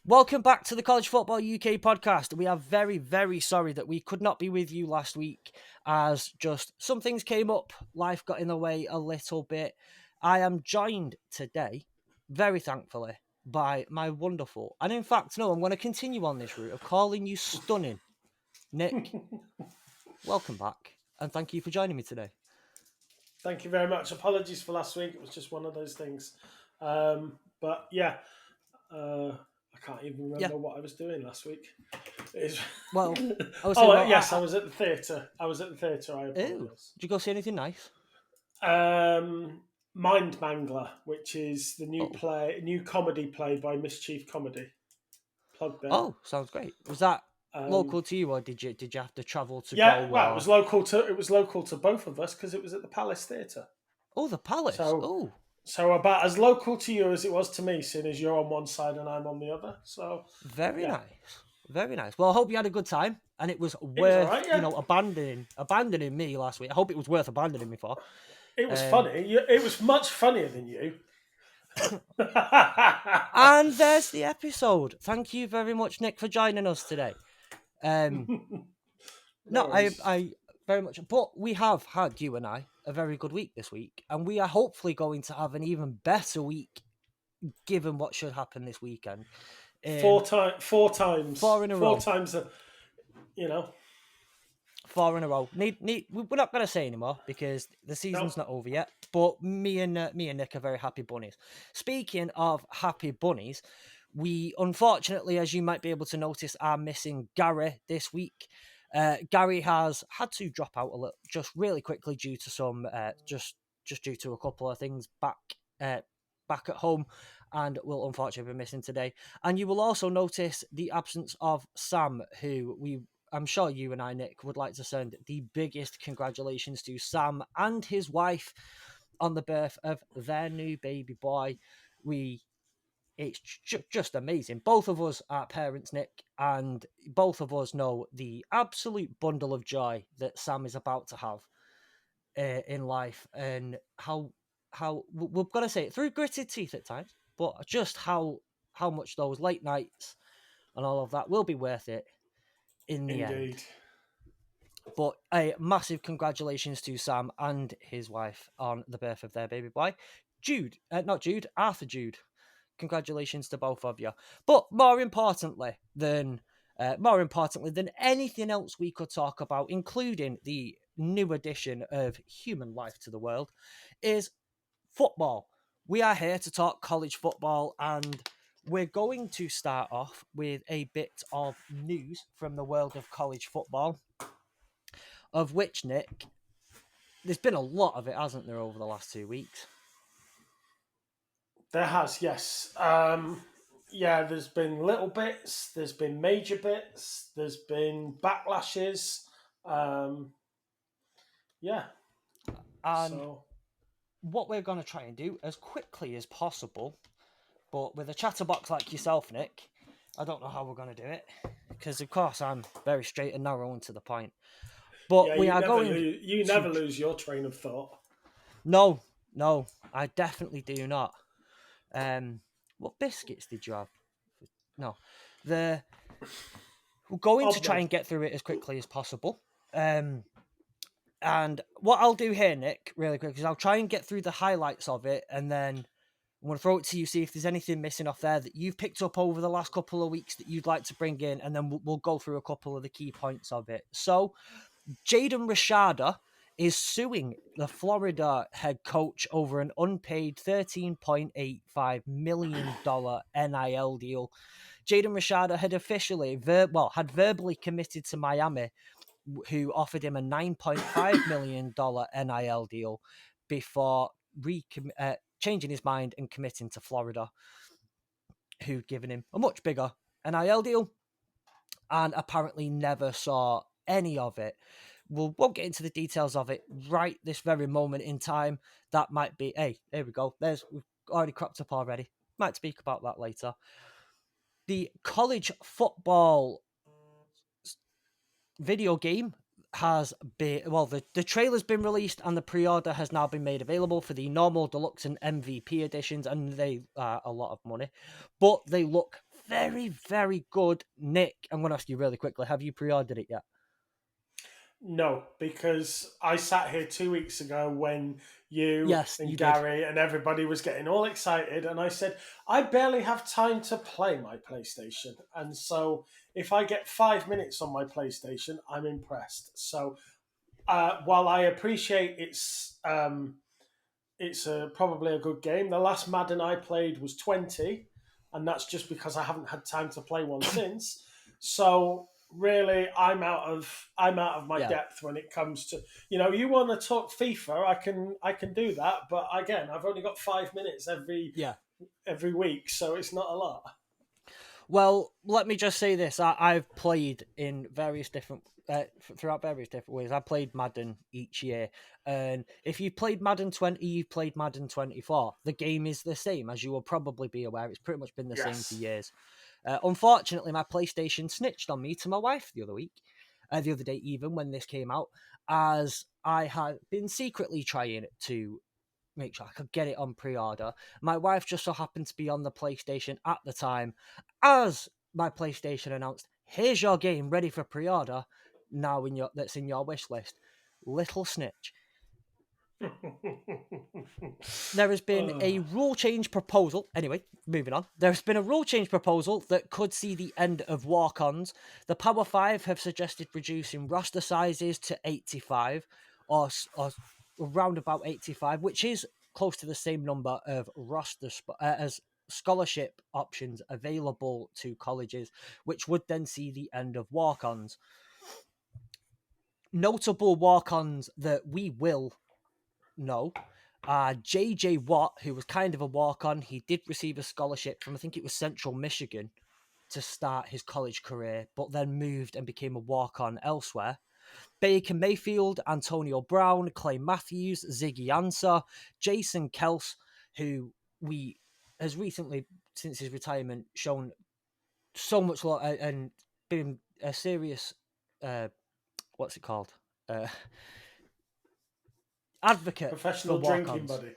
Welcome back to the College Football UK podcast. We are very, very sorry that we could not be with you last week as just some things came up. Life got in the way a little bit. I am joined today, very thankfully, by my wonderful, and in fact, no, I'm going to continue on this route of calling you stunning. Nick, welcome back, and thank you for joining me today. Thank you very much. Apologies for last week. It was just one of those things. But yeah, I can't even remember what I was doing last week. Well, I was saying, yes, I was at the theatre. I apologise. Did you go see anything nice? Mind Mangler, which is the Oh, new comedy play by Mischief Comedy. Plug them. oh, sounds great. Was that Um, local to you, or did you have to travel to yeah, go? well, Or it was local to both of us because it was at the Palace Theatre. oh, the Palace. So Oh. So about as local to you as it was to me, seeing as you're on one side and I'm on the other. So Very yeah, nice. Very nice. Well, I hope you had a good time and it was it was all worth, right. Yeah, abandoning me last week. I hope it was worth abandoning me for. it was Um, funny. It was much funnier than you. and there's the episode. Thank you very much, Nick, for joining us today. Um, No no, I, worries. I very much, but we have had, you and I, a very good week this week, and we are hopefully going to have an even better week given what should happen this weekend. Four times, Four in a four row. times. You know, 4 in a row. We're not going to say anymore because the season's not over yet. But me and Nick are very happy bunnies. Speaking of happy bunnies, we unfortunately, as you might be able to notice, are missing Gary this week. Gary has had to drop out a little, just really quickly due to some, just due to a couple of things back at home, and will unfortunately be missing today. And you will also notice the absence of Sam, who I'm sure you and I, Nick, would like to send the biggest congratulations to Sam and his wife on the birth of their new baby boy. It's just amazing. Both of us are parents, Nick, and both of us know the absolute bundle of joy that Sam is about to have in life, and how we've got to say it through gritted teeth at times, but just how much those late nights and all of that will be worth it in the end. indeed. But a massive congratulations to Sam and his wife on the birth of their baby boy. Arthur Jude. Congratulations to both of you. But more importantly than anything else we could talk about, including the new addition of human life to the world, is football. We are here to talk college football, and we're going to start off with a bit of news from the world of college football, of which, Nick, there's been a lot of it, hasn't there, over the last 2 weeks? There has, yes. Yeah, there's been little bits. There's been major bits. There's been backlashes. Yeah. And So what we're going to try and do as quickly as possible, but with a chatterbox like yourself, Nick, I don't know how we're going to do it, because of course I'm very straight and narrow and to the point. But yeah, we are you never lose your train of thought. No, I definitely do not. What biscuits did you have? No, we're going to try and get through it as quickly as possible. And what I'll do here, Nick, really quick, is I'll try and get through the highlights of it, and then I'm going to throw it to you, see if there's anything missing off there that you've picked up over the last couple of weeks that you'd like to bring in, and then we'll go through a couple of the key points of it. So, Jaden Rashada is suing the Florida head coach over an unpaid $13.85 million NIL deal. Jaden Rashada had officially, had verbally committed to Miami, who offered him a $9.5 million NIL deal before changing his mind and committing to Florida, who'd given him a much bigger NIL deal and apparently never saw any of it. We won't get into the details of it right this very moment in time. That might be, hey, there we go. We've already cropped up already. Might speak about that later. The college football video game has been, the trailer's been released and the pre-order has now been made available for the normal, deluxe and MVP editions, and they are a lot of money, but they look very, very good. Nick, I'm going to ask you really quickly, have you pre-ordered it yet? No, because I sat here 2 weeks ago when you Yes, and you did. Gary and everybody was getting all excited, and I said, I barely have time to play my PlayStation. And so if I get 5 minutes on my PlayStation, I'm impressed. So while I appreciate it's probably a good game, the last Madden I played was 20, and that's just because I haven't had time to play one since. So really, I'm out of my Yeah. depth when it comes to, you want to talk FIFA, I can do that, but again, I've only got 5 minutes Yeah. every week, so it's not a lot. Well, let me just say this: I've played in various different throughout various different ways. I played Madden each year, and if you played Madden 20, you played Madden 24. The game is the same, as you will probably be aware. It's pretty much been the same for Yes. years. Unfortunately, my PlayStation snitched on me to my wife the other day, even when this came out, as I had been secretly trying to make sure I could get it on pre-order. My wife just so happened to be on the PlayStation at the time, as my PlayStation announced, "Here's your game ready for pre-order now that's in your wish list." Little snitch. There has been a Oh. rule change proposal. Anyway, moving on. There's been a rule change proposal that could see the end of walk-ons. The Power 5 have suggested reducing roster sizes to 85 or around about 85, which is close to the same number of as scholarship options available to colleges, which would then see the end of walk-ons. Notable walk-ons that we will know. JJ Watt, who was kind of a walk on, he did receive a scholarship from, I think it was Central Michigan, to start his college career, but then moved and became a walk on elsewhere. Baker Mayfield, Antonio Brown, Clay Matthews, Ziggy Ansah, Jason Kels, who we has recently, since his retirement, shown so much and been a serious, what's it called? Uh, advocate for Professional walk drinking ons. buddy.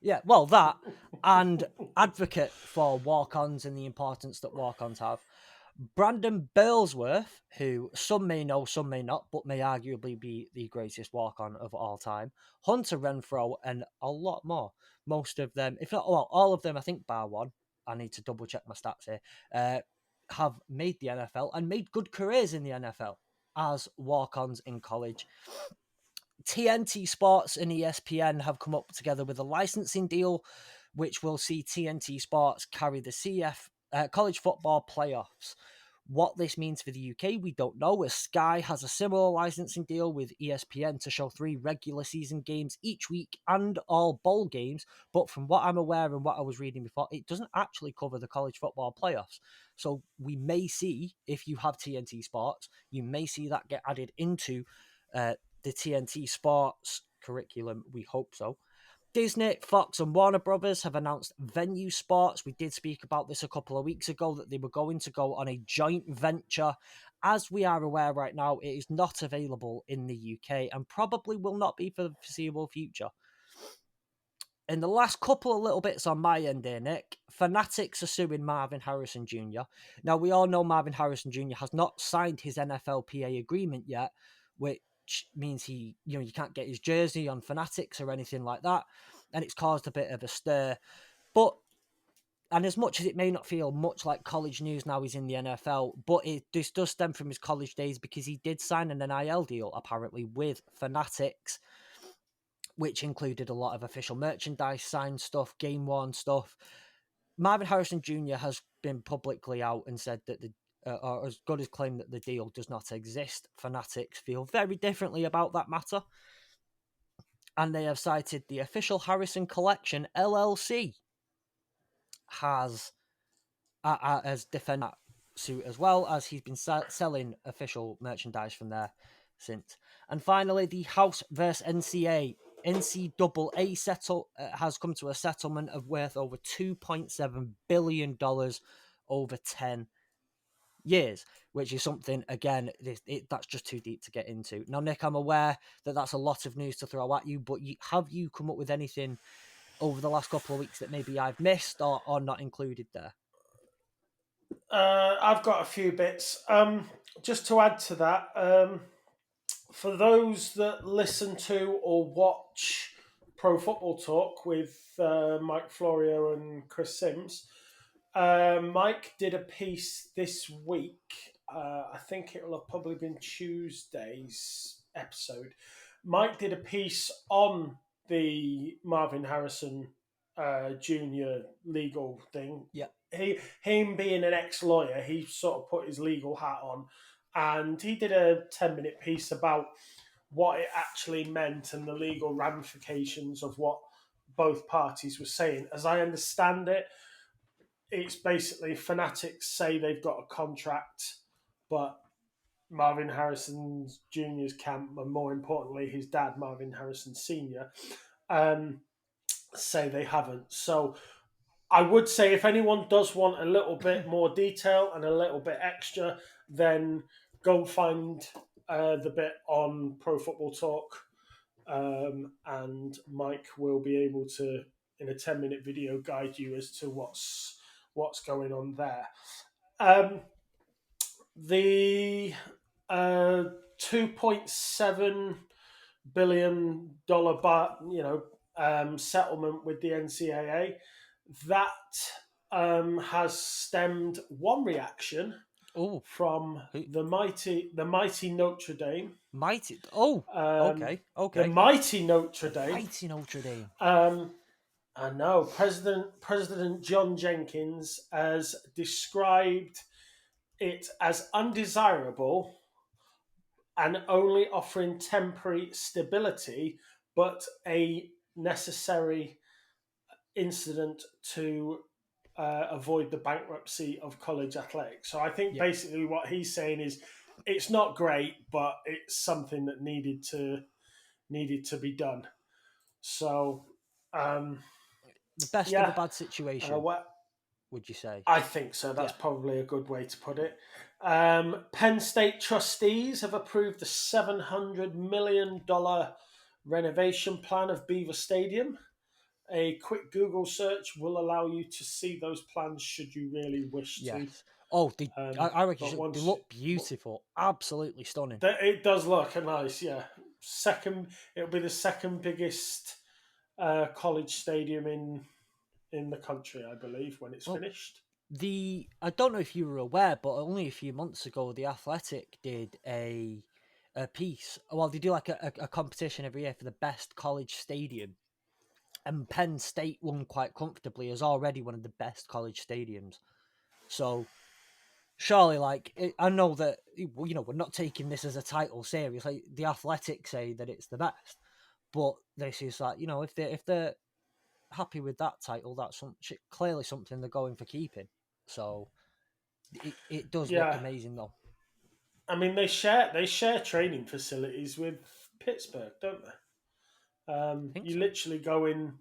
Yeah, well, that and advocate for walk-ons and the importance that walk-ons have. Brandon Burlsworth, who some may know, some may not, but may arguably be the greatest walk-on of all time. Hunter Renfro, and a lot more. Most of them, if not all of them, I think bar one. I need to double check my stats here. Have made the NFL and made good careers in the NFL as walk-ons in college. TNT Sports and ESPN have come up together with a licensing deal, which will see TNT Sports carry the college football playoffs. What this means for the UK, we don't know, as Sky has a similar licensing deal with ESPN to show 3 regular season games each week and all bowl games. But from what I'm aware and what I was reading before, it doesn't actually cover the college football playoffs. So we may see, if you have TNT Sports, you may see that get added into the TNT Sports curriculum. We hope so. Disney, Fox, and Warner Brothers have announced Venue Sports. We did speak about this a couple of weeks ago, that they were going to go on a joint venture. As we are aware right now, it is not available in the UK and probably will not be for the foreseeable future. In the last couple of little bits on my end here, Nick, Fanatics are suing Marvin Harrison Jr. Now, we all know Marvin Harrison Jr. has not signed his NFLPA agreement yet, which means you can't get his jersey on Fanatics or anything like that, and it's caused a bit of a stir. But and as much as it may not feel much like college news now he's in the NFL, but this does stem from his college days, because he did sign an NIL deal apparently with Fanatics, which included a lot of official merchandise, signed stuff, game worn stuff. Marvin Harrison Jr. has been publicly out and said that or as good as claimed that the deal does not exist. Fanatics feel very differently about that matter, and they have cited the official Harrison Collection LLC has defended that suit, as well as he's been selling official merchandise from there since. And finally, the House versus NCAA has come to a settlement of worth over $2.7 billion over 10 years, which is something, again, that's just too deep to get into. Now, Nick, I'm aware that that's a lot of news to throw at you, but have you come up with anything over the last couple of weeks that maybe I've missed or not included there? I've got a few bits. Just to add to that, for those that listen to or watch Pro Football Talk with Mike Florio and Chris Sims, Mike did a piece this week. I think it will have probably been Tuesday's episode. Mike did a piece on the Marvin Harrison Junior legal thing. Yeah. Him being an ex-lawyer, he sort of put his legal hat on, and he did a 10-minute piece about what it actually meant and the legal ramifications of what both parties were saying. As I understand it, it's basically fanatics say they've got a contract, but Marvin Harrison Jr.'s camp, and more importantly, his dad, Marvin Harrison Sr., um, say they haven't. So I would say if anyone does want a little bit more detail and a little bit extra, then go find the bit on Pro Football Talk, and Mike will be able to, in a 10-minute video, guide you as to what's going on there. The $2.7 billion settlement with the NCAA, that has stemmed one reaction Oh, from the mighty Notre Dame. mighty. Oh, okay. The mighty Notre Dame. Mighty Notre Dame. I know President John Jenkins has described it as undesirable and only offering temporary stability, but a necessary incident to avoid the bankruptcy of college athletics. So I think basically what he's saying is it's not great, but it's something that needed to be done. So the best of a bad situation, would you say? I think so. That's probably a good way to put it. Penn State trustees have approved the $700 million renovation plan of Beaver Stadium. A quick Google search will allow you to see those plans should you really wish to. Oh, I reckon they look beautiful. Absolutely stunning. It does look nice, yeah. It'll be the second biggest college stadium in the country, I believe, when it's finished. I don't know if you were aware, but only a few months ago, The Athletic did a piece. Well, they do like a competition every year for the best college stadium. And Penn State won quite comfortably as already one of the best college stadiums. So surely, I know that, we're not taking this as a title series. Like, The Athletic say that it's the best. But this is like, if they're happy with that title, that's clearly something they're going for keeping. So it does look amazing, though. I mean, they share training facilities with Pittsburgh, don't they? You literally go in,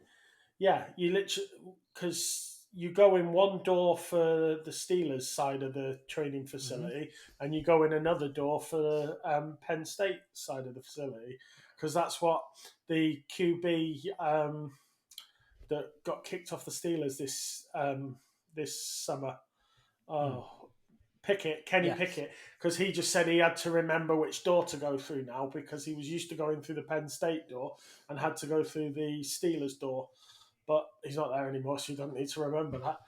because you go in one door for the Steelers side of the training facility, and you go in another door for the Penn State side of the facility, because that's what the QB that got kicked off the Steelers this summer. Kenny Pickett, because he just said he had to remember which door to go through now because he was used to going through the Penn State door and had to go through the Steelers door. But he's not there anymore, so you don't need to remember that.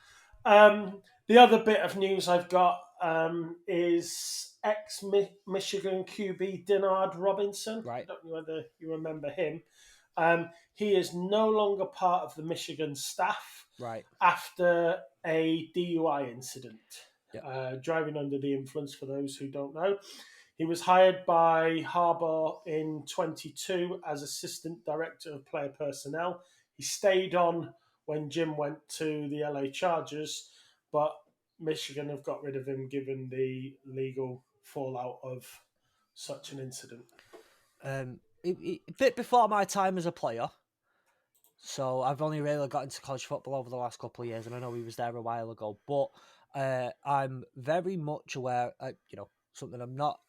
The other bit of news I've got is ex-Michigan QB Denard Robinson. Right. I don't know whether you remember him. He is no longer part of the Michigan staff after a DUI incident. Driving under the influence, for those who don't know. He was hired by Harbaugh in 22 as Assistant Director of Player Personnel. He stayed on when Jim went to the LA Chargers, but Michigan have got rid of him given the legal fallout of such an incident. A bit before my time as a player. So I've only really got into college football over the last couple of years, and I know he was there a while ago. But I'm very much aware, something I'm not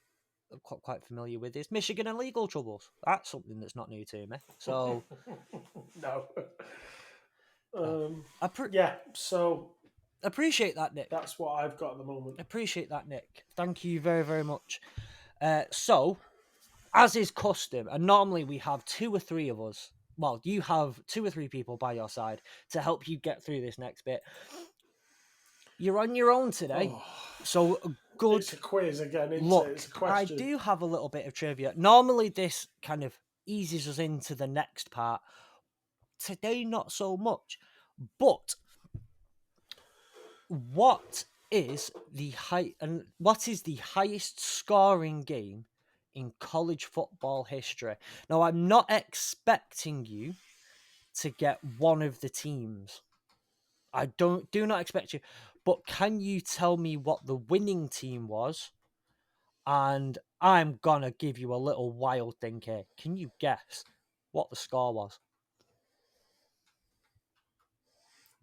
quite familiar with is Michigan and legal troubles. That's something that's not new to me. So no. So Appreciate that, Nick. That's what I've got at the moment. Appreciate that, Nick. Thank you very, very much. So, as is custom, and normally we have 2 or 3 of us. Well, you have 2 or 3 people by your side to help you get through this next bit. You're on your own today, so good. It's a quiz again, isn't Look, it? It's a question. I do have a little bit of trivia. Normally, this kind of eases us into the next part. Today, not so much. But what is the highest scoring game in college football history? Now, I'm not expecting you to get one of the teams. I do not expect you. But can you tell me what the winning team was? And I'm gonna give you a little wild thing here. Can you guess what the score was?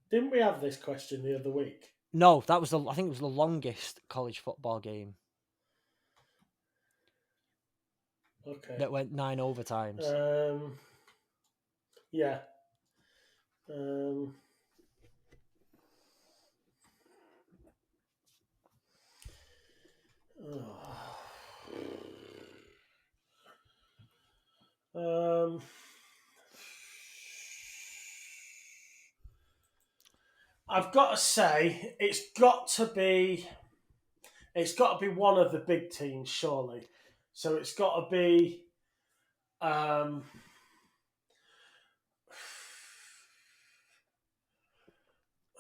Didn't we have this question the other week? No, that was I think it was the longest college football game. Okay. That went 9 overtimes. Yeah. I've got to say, it's got to be one of the big teams, surely. So it's got to be. Do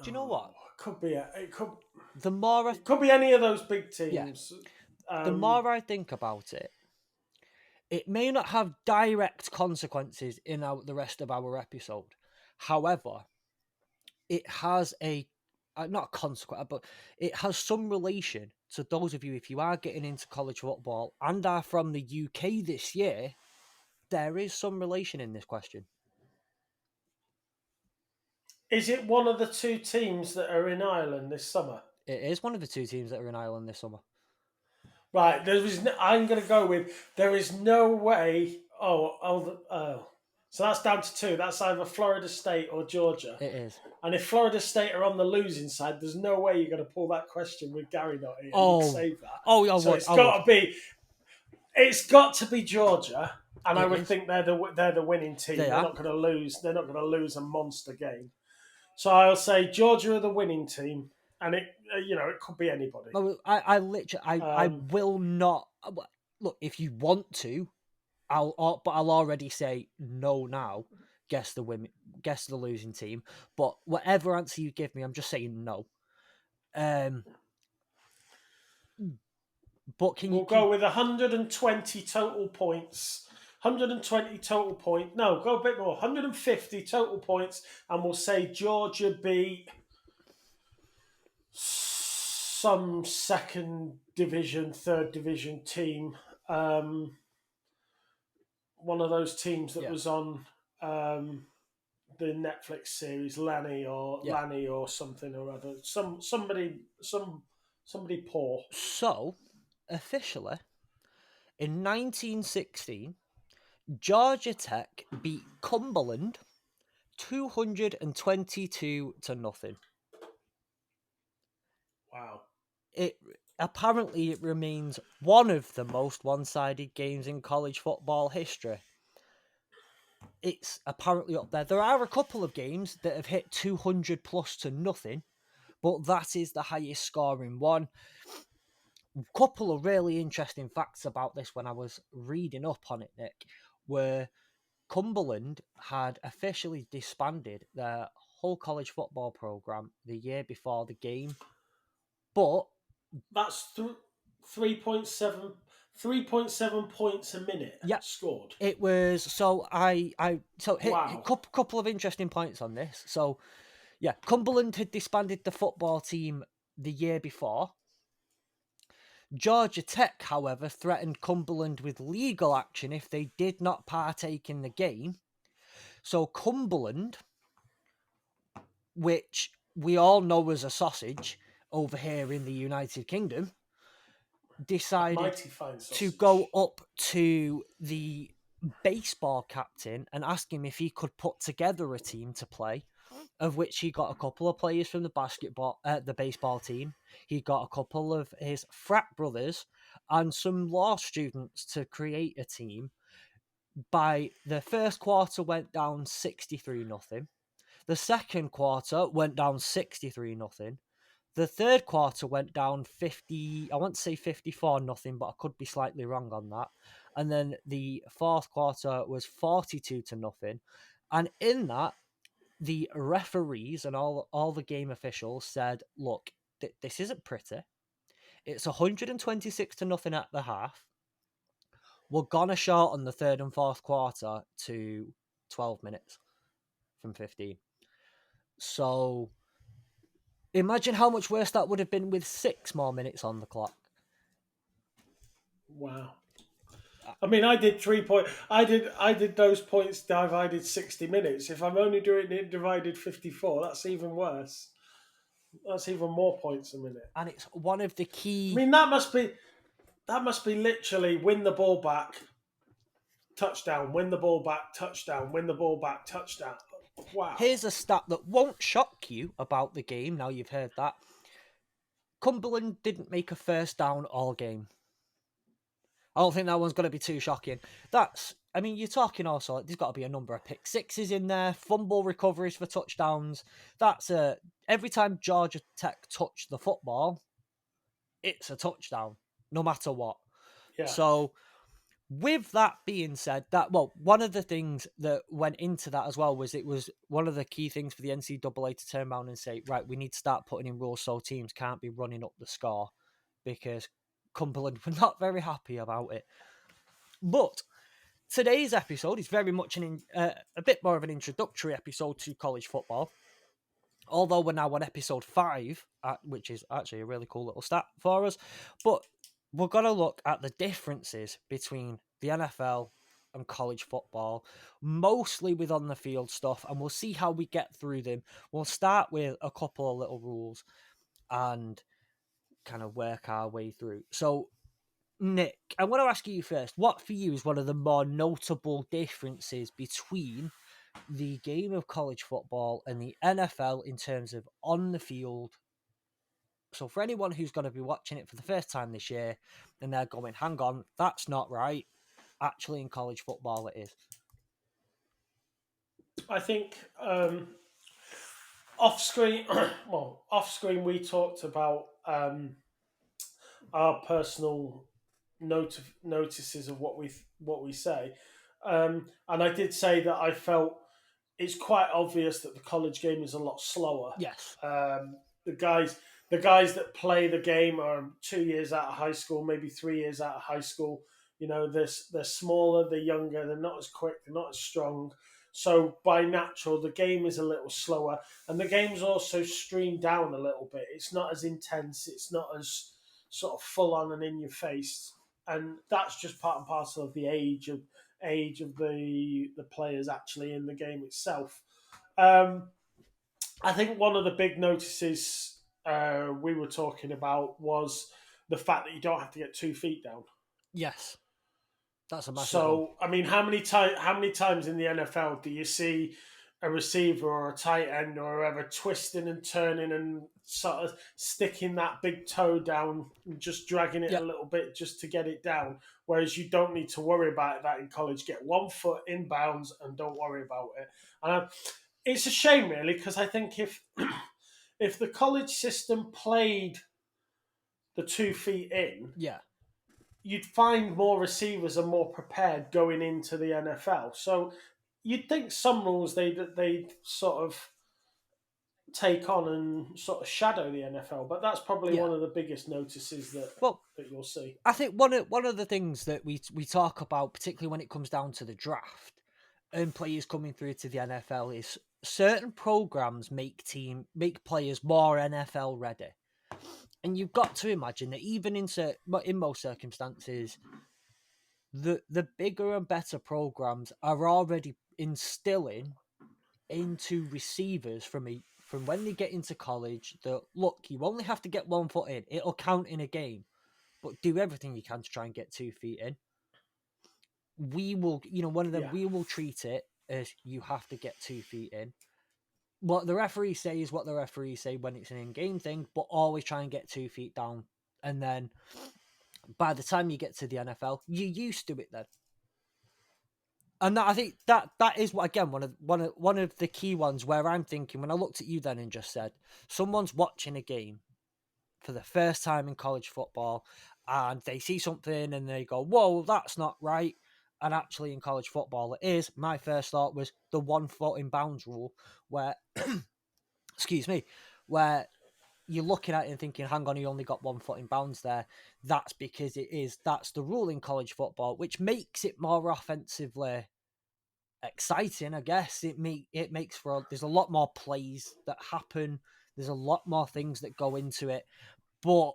you know what? It could be. It could. The more It could be any of those big teams. Yeah. The more I think about it, it may not have direct consequences in the rest of our episode. However, it has a not a consequence, but it has some relation to those of you, if you are getting into college football and are from the UK this year, there is some relation in this question. Is it one of the 2 teams that are in Ireland this summer? It is one of the 2 teams that are in Ireland this summer. Right, I'm going to go with, there is no way. So that's down to 2. That's either Florida State or Georgia. It is. And if Florida State are on the losing side, there's no way you're going to pull that question with Gary not here. Oh, save that. So it's got to be Georgia, and I would is. think they're the winning team. They're not going to lose. They're not going to lose a monster game. So I'll say Georgia are the winning team, and it could be anybody. I will not look if you want to. But I'll already say no now. Guess the losing team. But whatever answer you give me, I'm just saying no. But we'll go with 120 total points. 120 total points. No, go a bit more. 150 total points, and we'll say Georgia beat some second division, third division team. One of those teams that was on the Netflix series, Lanny or something or other. Somebody poor. So, officially, in 1916, Georgia Tech beat Cumberland 222-0. Wow. It remains one of the most one-sided games in college football history. It's apparently up there. There are a couple of games that have hit 200 plus to nothing, but that is the highest scoring one. A couple of really interesting facts about this when I was reading up on it, Nick, were Cumberland had officially disbanded their whole college football program the year before the game, but that's 3.7 points a minute scored. It was a couple of interesting points on this. So yeah, Cumberland had disbanded the football team the year before. Georgia Tech, however, threatened Cumberland with legal action if they did not partake in the game. So Cumberland, which we all know as a sausage over here in the United Kingdom, decided to go up to the baseball captain and ask him if he could put together a team to play. of which he got a couple of players from the baseball team. He got a couple of his frat brothers and some law students to create a team. By the first quarter, went down 63-0. The second quarter went down 63-0. The third quarter went down 50. I want to say 54-0, but I could be slightly wrong on that. And then the fourth quarter was 42-0. And in that, the referees and all the game officials said, "Look, this isn't pretty. It's 126-0 at the half. We're gonna shorten the third and fourth quarter to 12 minutes from 15." So imagine how much worse that would have been with 6 more minutes on the clock. Wow. I mean, I did 3 point. I did those points divided 60 minutes. If I'm only doing it divided 54, that's even worse. That's even more points a minute. And it's one of the I key. mean, that must be literally win the ball back, touchdown, win the ball back, touchdown, win the ball back, touchdown. Wow. Here's a stat that won't shock you about the game. Now you've heard that. Cumberland didn't make a first down all game. I don't think that one's going to be too shocking. You're talking also, there's got to be a number of pick sixes in there, fumble recoveries for touchdowns. Every time Georgia Tech touch the football, it's a touchdown, no matter what. Yeah. So, with that being said, one of the things that went into that as well was it was one of the key things for the NCAA to turn around and say, right, we need to start putting in rules so teams can't be running up the score, because Cumberland were not very happy about it. But today's episode is very much a bit more of an introductory episode to college football. Although we're now on episode 5, which is actually a really cool little stat for us. But we're going to look at the differences between the NFL and college football, mostly with on the field stuff, and we'll see how we get through them. We'll start with a couple of little rules and kind of work our way through. So, Nick, I want to ask you first, what for you is one of the more notable differences between the game of college football and the NFL in terms of on the field? So for anyone who's going to be watching it for the first time this year and they're going, hang on, that's not right. Actually, in college football, it is. I think off screen, we talked about our personal notices of what we say, and I did say that I felt it's quite obvious that the college game is a lot slower. Yes. The guys that play the game are 2 years out of high school, maybe 3 years out of high school. You know, they're smaller, they're younger, they're not as quick, they're not as strong. So by natural, the game is a little slower, and the game's also streamed down a little bit. It's not as intense. It's not as sort of full on and in your face, and that's just part and parcel of the age of the players actually in the game itself. I think one of the big notices we were talking about was the fact that you don't have to get 2 feet down. Yes. That's a massive So, one. I mean, how many times in the NFL do you see a receiver or a tight end or whoever twisting and turning and sort of sticking that big toe down and just dragging it a little bit just to get it down? Whereas you don't need to worry about that in college. Get 1 foot in bounds and don't worry about it. And it's a shame, really, because I think if if the college system played the 2 feet in, you'd find more receivers are more prepared going into the NFL. So you'd think some rules they'd sort of take on and sort of shadow the NFL, but that's probably one of the biggest notices that you'll see. I think one of the things that we talk about, particularly when it comes down to the draft and players coming through to the NFL, is certain programs make players more NFL ready. And you've got to imagine that even in most circumstances, the bigger and better programs are already instilling into receivers from when they get into college that, look, you only have to get 1 foot in. It'll count in a game, but do everything you can to try and get 2 feet in. We will, we will treat it as you have to get 2 feet in. what the referee say is what the referee say when it's an in-game thing, but always try and get 2 feet down. And then by the time you get to the NFL, you're used to it then. And I think that is what, again, one of the key ones where I'm thinking when I looked at you then and just said, someone's watching a game for the first time in college football and they see something and they go, whoa, that's not right. And actually in college football it is. My first thought was the 1 foot in bounds rule where, excuse me, where you're looking at it and thinking, hang on, he only got 1 foot in bounds there. That's because that's the rule in college football, which makes it more offensively exciting, I guess. It makes for there's a lot more plays that happen. There's a lot more things that go into it. But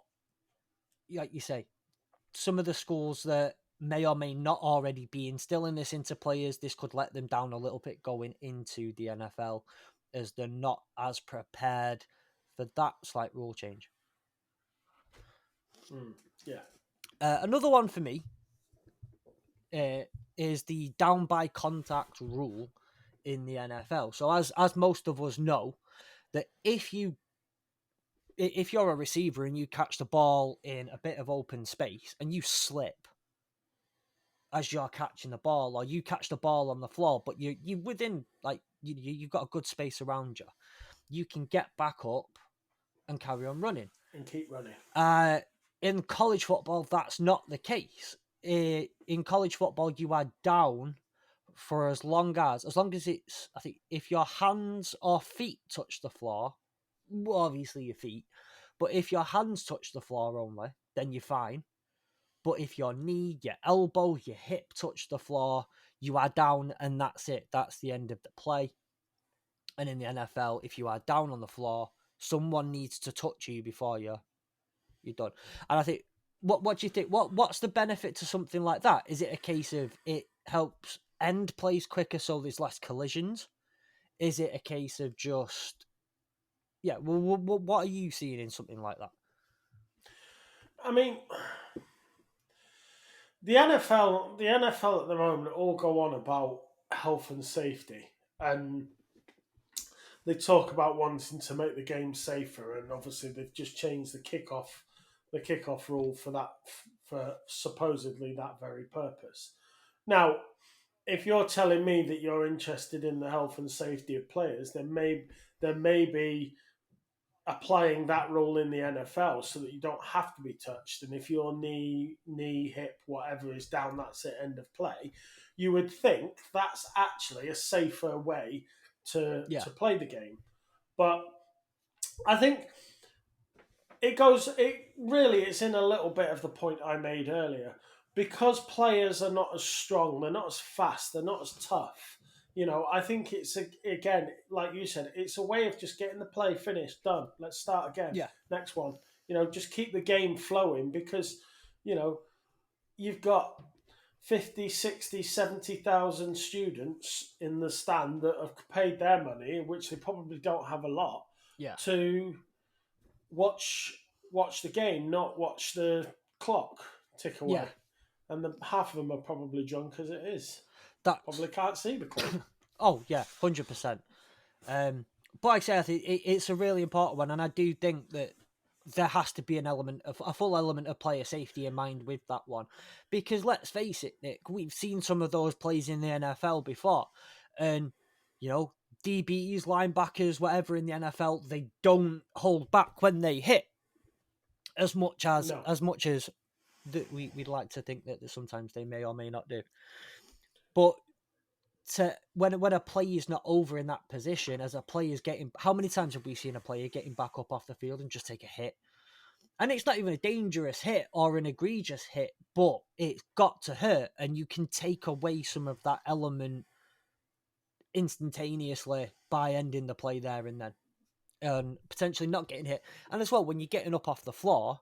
like you say, some of the schools that may or may not already be instilling this into players, this could let them down a little bit going into the NFL as they're not as prepared for that slight rule change. Yeah. Another one for me is the down by contact rule in the NFL. So as most of us know, that if you're a receiver and you catch the ball in a bit of open space and you slip as you're catching the ball, or you catch the ball on the floor, but you within you've got a good space around you, you can get back up and carry on running and keep running. In college football, that's not the case. In college football, you are down for as long as it's, I think, if your hands or feet touch the floor, well, obviously your feet, but if your hands touch the floor only, then you're fine. But if your knee, your elbow, your hip touch the floor, you are down, and that's it. That's the end of the play. And in the NFL, if you are down on the floor, someone needs to touch you before you're done. And I think, what do you think? What's the benefit to something like that? Is it a case of it helps end plays quicker so there's less collisions? Is it a case of just, yeah? Well, what are you seeing in something like that? I mean, the NFL at the moment all go on about health and safety, and they talk about wanting to make the game safer, and obviously they've just changed the kickoff rule for that, for supposedly that very purpose. Now, if you're telling me that you're interested in the health and safety of players, then there may be applying that rule in the NFL so that you don't have to be touched. And if your knee, hip, whatever is down, that's it, end of play. You would think that's actually a safer way to Yeah, to play the game. But I think it's in a little bit of the point I made earlier. Because players are not as strong, they're not as fast, they're not as tough. I think again, like you said, it's a way of just getting the play finished, done. Let's start again. yeah, Next one. Just keep the game flowing because, you've got 50, 60, 70,000 students in the stand that have paid their money, which they probably don't have a lot, yeah, to watch the game, not watch the clock tick away. yeah. And half of them are probably drunk as it is. That's Probably can't see the clock. oh yeah, 100%. But like I say, I think it's a really important one, and I do think that there has to be a full element of player safety in mind with that one, because let's face it, Nick, we've seen some of those plays in the NFL before, and DBs, linebackers, whatever in the NFL, they don't hold back when they hit as much as No. that we'd like to think that sometimes they may or may not do, but. When a player is not over in that position, as a player's getting, how many times have we seen a player getting back up off the field and just take a hit? And it's not even a dangerous hit or an egregious hit, but it's got to hurt, and you can take away some of that element instantaneously by ending the play there and then, and potentially not getting hit. And as well, when you're getting up off the floor,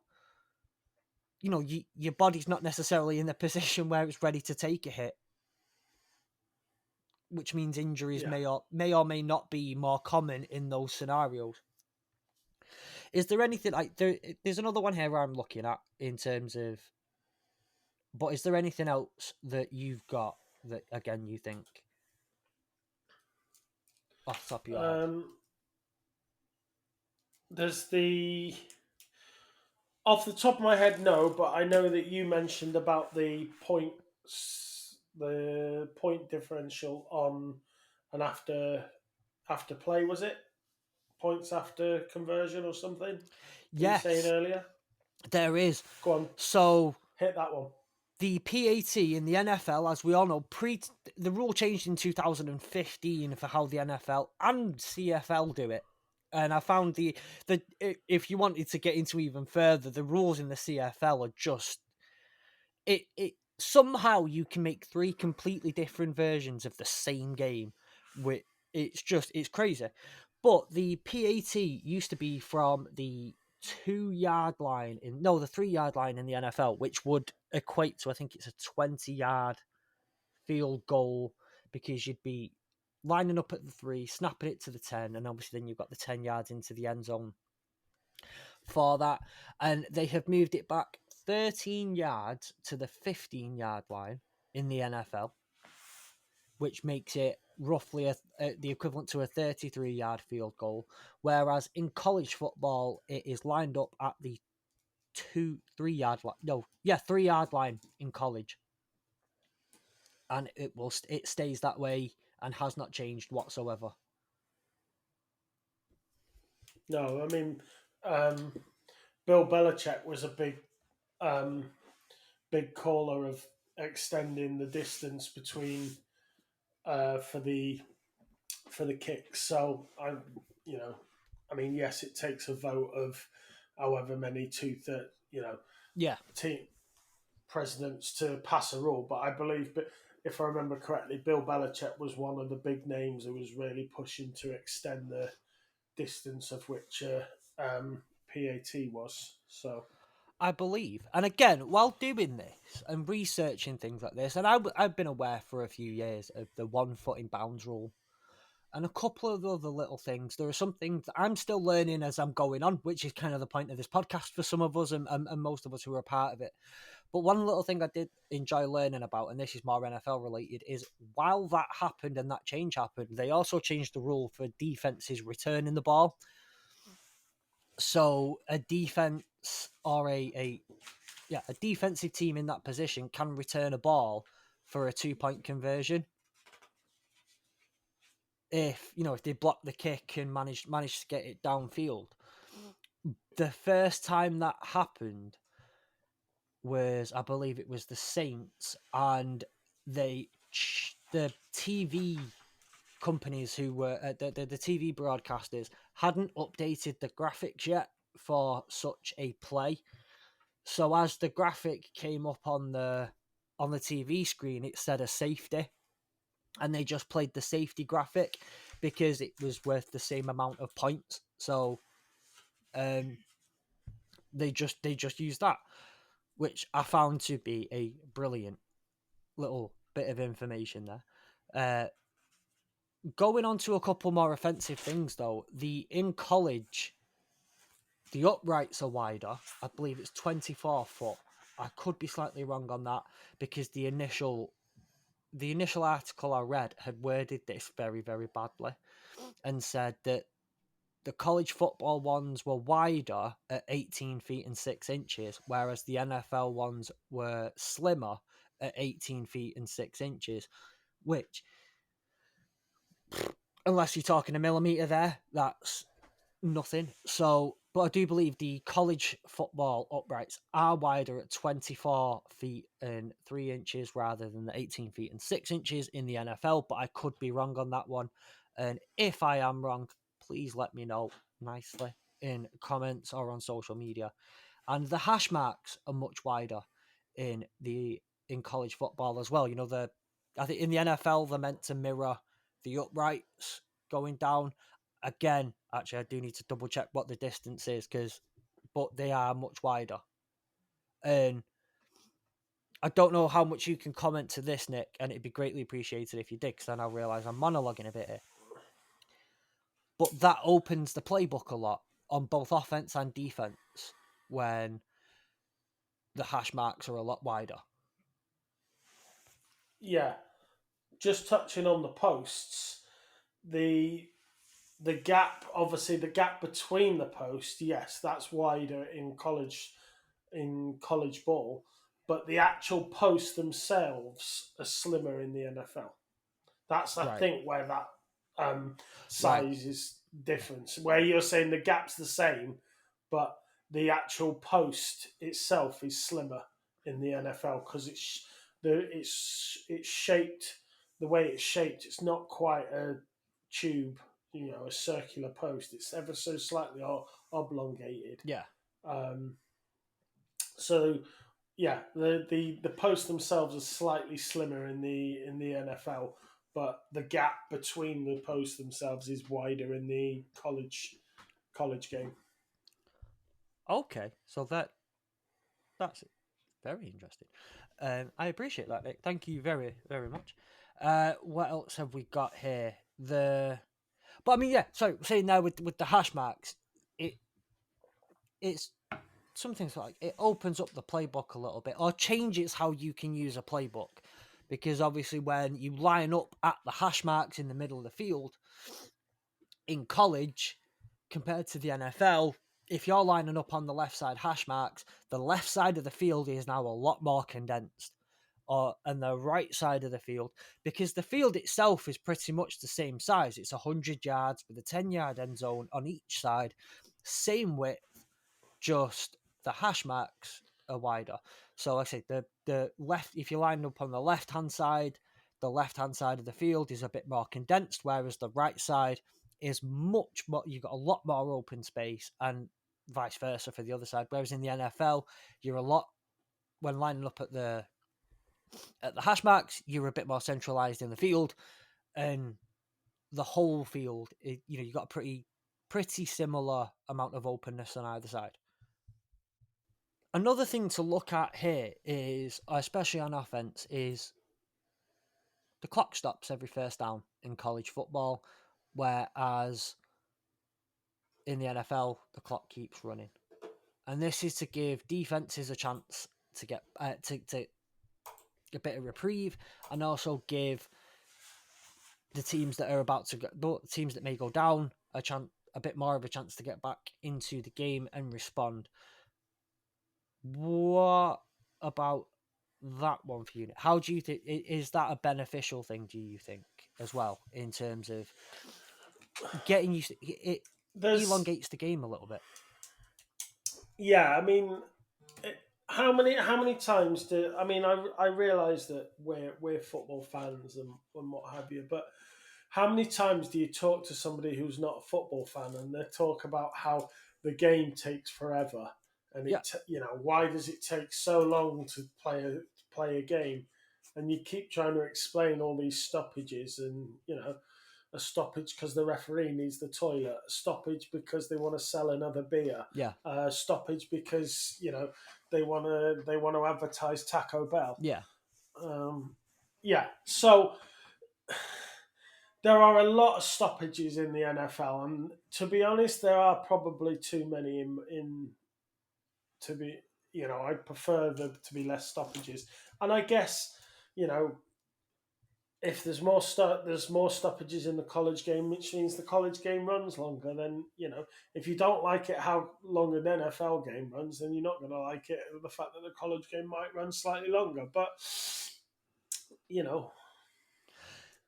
your body's not necessarily in the position where it's ready to take a hit, which means injuries Yeah. may not be more common in those scenarios. Is there anything like there's another one here I'm looking at in terms of, but is there anything else that you've got that again you think off the top of your head? There's the off the top of my head, no, but I know that you mentioned about the point differential on an after play. Was it points after conversion or something? You were saying Yes, earlier. there is. Go on, So hit that one. the PAT in the NFL, as we all know, the rule changed in 2015 for how the NFL and CFL do it. And I found if you wanted to get into even further, the rules in the CFL are just it somehow you can make three completely different versions of the same game. With it's crazy. But the PAT used to be from the 2 yard line the 3 yard line in the NFL, which would equate to, I think it's a 20 yard field goal, because you'd be lining up at the 3, snapping it to the 10, and obviously then you've got the 10 yards into the end zone for that. And they have moved it back 13 yards to the 15 yard line in the NFL, which makes it roughly the equivalent to a 33 yard field goal. Whereas in college football, it is lined up at the 3 yard line. No, yeah, 3 yard line in college, and it stays that way and has not changed whatsoever. No, I mean, um, Bill Belichick was a um, big caller of extending the distance between for the kicks. So you know, I mean, yes, it takes a vote of however many Yeah, team presidents to pass a rule, but I believe, but if I remember correctly, Bill Belichick was one of the big names who was really pushing to extend the distance of which PAT was. So I believe. And again, while doing this and researching things like this, and I've been aware for a few years of the 1 foot in bounds rule and a couple of other little things. There are some things that I'm still learning as I'm going on, which is kind of the point of this podcast for some of us and most of us who are a part of it. But one little thing I did enjoy learning about, and this is more NFL related, is while that happened and that change happened, they also changed the rule for defenses returning the ball. So a defense or a defensive team in that position can return a ball for a 2 point conversion if they block the kick and manage to get it downfield. The first time that happened was, I believe it was the Saints, and the TV companies who were the TV broadcasters hadn't updated the graphics yet for such a play. So as the graphic came up on the TV screen, it said a safety, and they just played the safety graphic because it was worth the same amount of points. So they just used that, which I found to be a brilliant little bit of information there. Going on to a couple more offensive things though, in college, the uprights are wider. I believe it's 24 foot. I could be slightly wrong on that because the initial article I read had worded this very, very badly and said that the college football ones were wider at 18 feet and 6 inches, whereas the NFL ones were slimmer at 18 feet and 6 inches, which, unless you're talking a millimetre there, that's nothing. So, but I do believe the college football uprights are wider at 24 feet and 3 inches rather than the 18 feet and 6 inches in the NFL, but I could be wrong on that one. And if I am wrong, please let me know nicely in comments or on social media. And the hash marks are much wider in college football as well. I think in the NFL they're meant to mirror the uprights going down. Again, actually, I do need to double check what the distance is but they are much wider. And I don't know how much you can comment to this, Nick, and it'd be greatly appreciated if you did, because I now realise I'm monologuing a bit here. But that opens the playbook a lot on both offense and defense when the hash marks are a lot wider. yeah, just touching on the posts, the the gap, obviously, the gap between the posts, yes, that's wider in college ball, but the actual posts themselves are slimmer in the NFL. That's, I Right. think, where that Right. size is different. Where you're saying the gap's the same, but the actual post itself is slimmer in the NFL because it's shaped the way it's shaped. It's not quite a tube, a circular post. It's ever so slightly oblongated. Yeah. Um, so yeah, the posts themselves are slightly slimmer in the NFL, but the gap between the posts themselves is wider in the college game. Okay. So that's very interesting. I appreciate that, Nick. Thank you very, very much. What else have we got here? But I mean, yeah. So saying now with the hash marks, it it's something like it opens up the playbook a little bit, or changes how you can use a playbook, because obviously when you line up at the hash marks in the middle of the field in college compared to the NFL, if you're lining up on the left side hash marks, the left side of the field is now a lot more condensed. Or and the right side of the field, because the field itself is pretty much the same size. It's 100 yards with a 10-yard end zone on each side, same width, just the hash marks are wider. So like I say, the left, if you line up on the left hand side, the left hand side of the field is a bit more condensed, whereas the right side is much more. You've got a lot more open space, and vice versa for the other side. Whereas in the NFL, you're a lot when lining up at the hash marks, you're a bit more centralized in the field, and the whole field, you've got a pretty similar amount of openness on either side. Another thing to look at here is, especially on offense, is the clock stops every first down in college football, whereas in the NFL the clock keeps running, and this is to give defenses a chance to get to a bit of reprieve, and also give the teams that are about to go, the teams that may go down, a bit more of a chance to get back into the game and respond. What about that one for you? How do you think, is that a beneficial thing? Do you think as well in terms of getting used to it? There's Elongates the game a little bit. Yeah, I mean, how many times do I mean I realize that we're football fans and what have you, but how many times do you talk to somebody who's not a football fan and they talk about how the game takes forever and Yeah, why does it take so long to play a game, and you keep trying to explain all these stoppages and a stoppage because the referee needs the toilet, a stoppage because they want to sell another beer, yeah, a stoppage because they want to advertise Taco Bell. yeah. Um, yeah, so there are a lot of stoppages in the NFL, and to be honest, there are probably too many in to be. I prefer there to be less stoppages, and I guess you know if there's more stoppages in the college game, which means the college game runs longer. Then if you don't like it how long an NFL game runs, then you're not going to like it the fact that the college game might run slightly longer. But you know,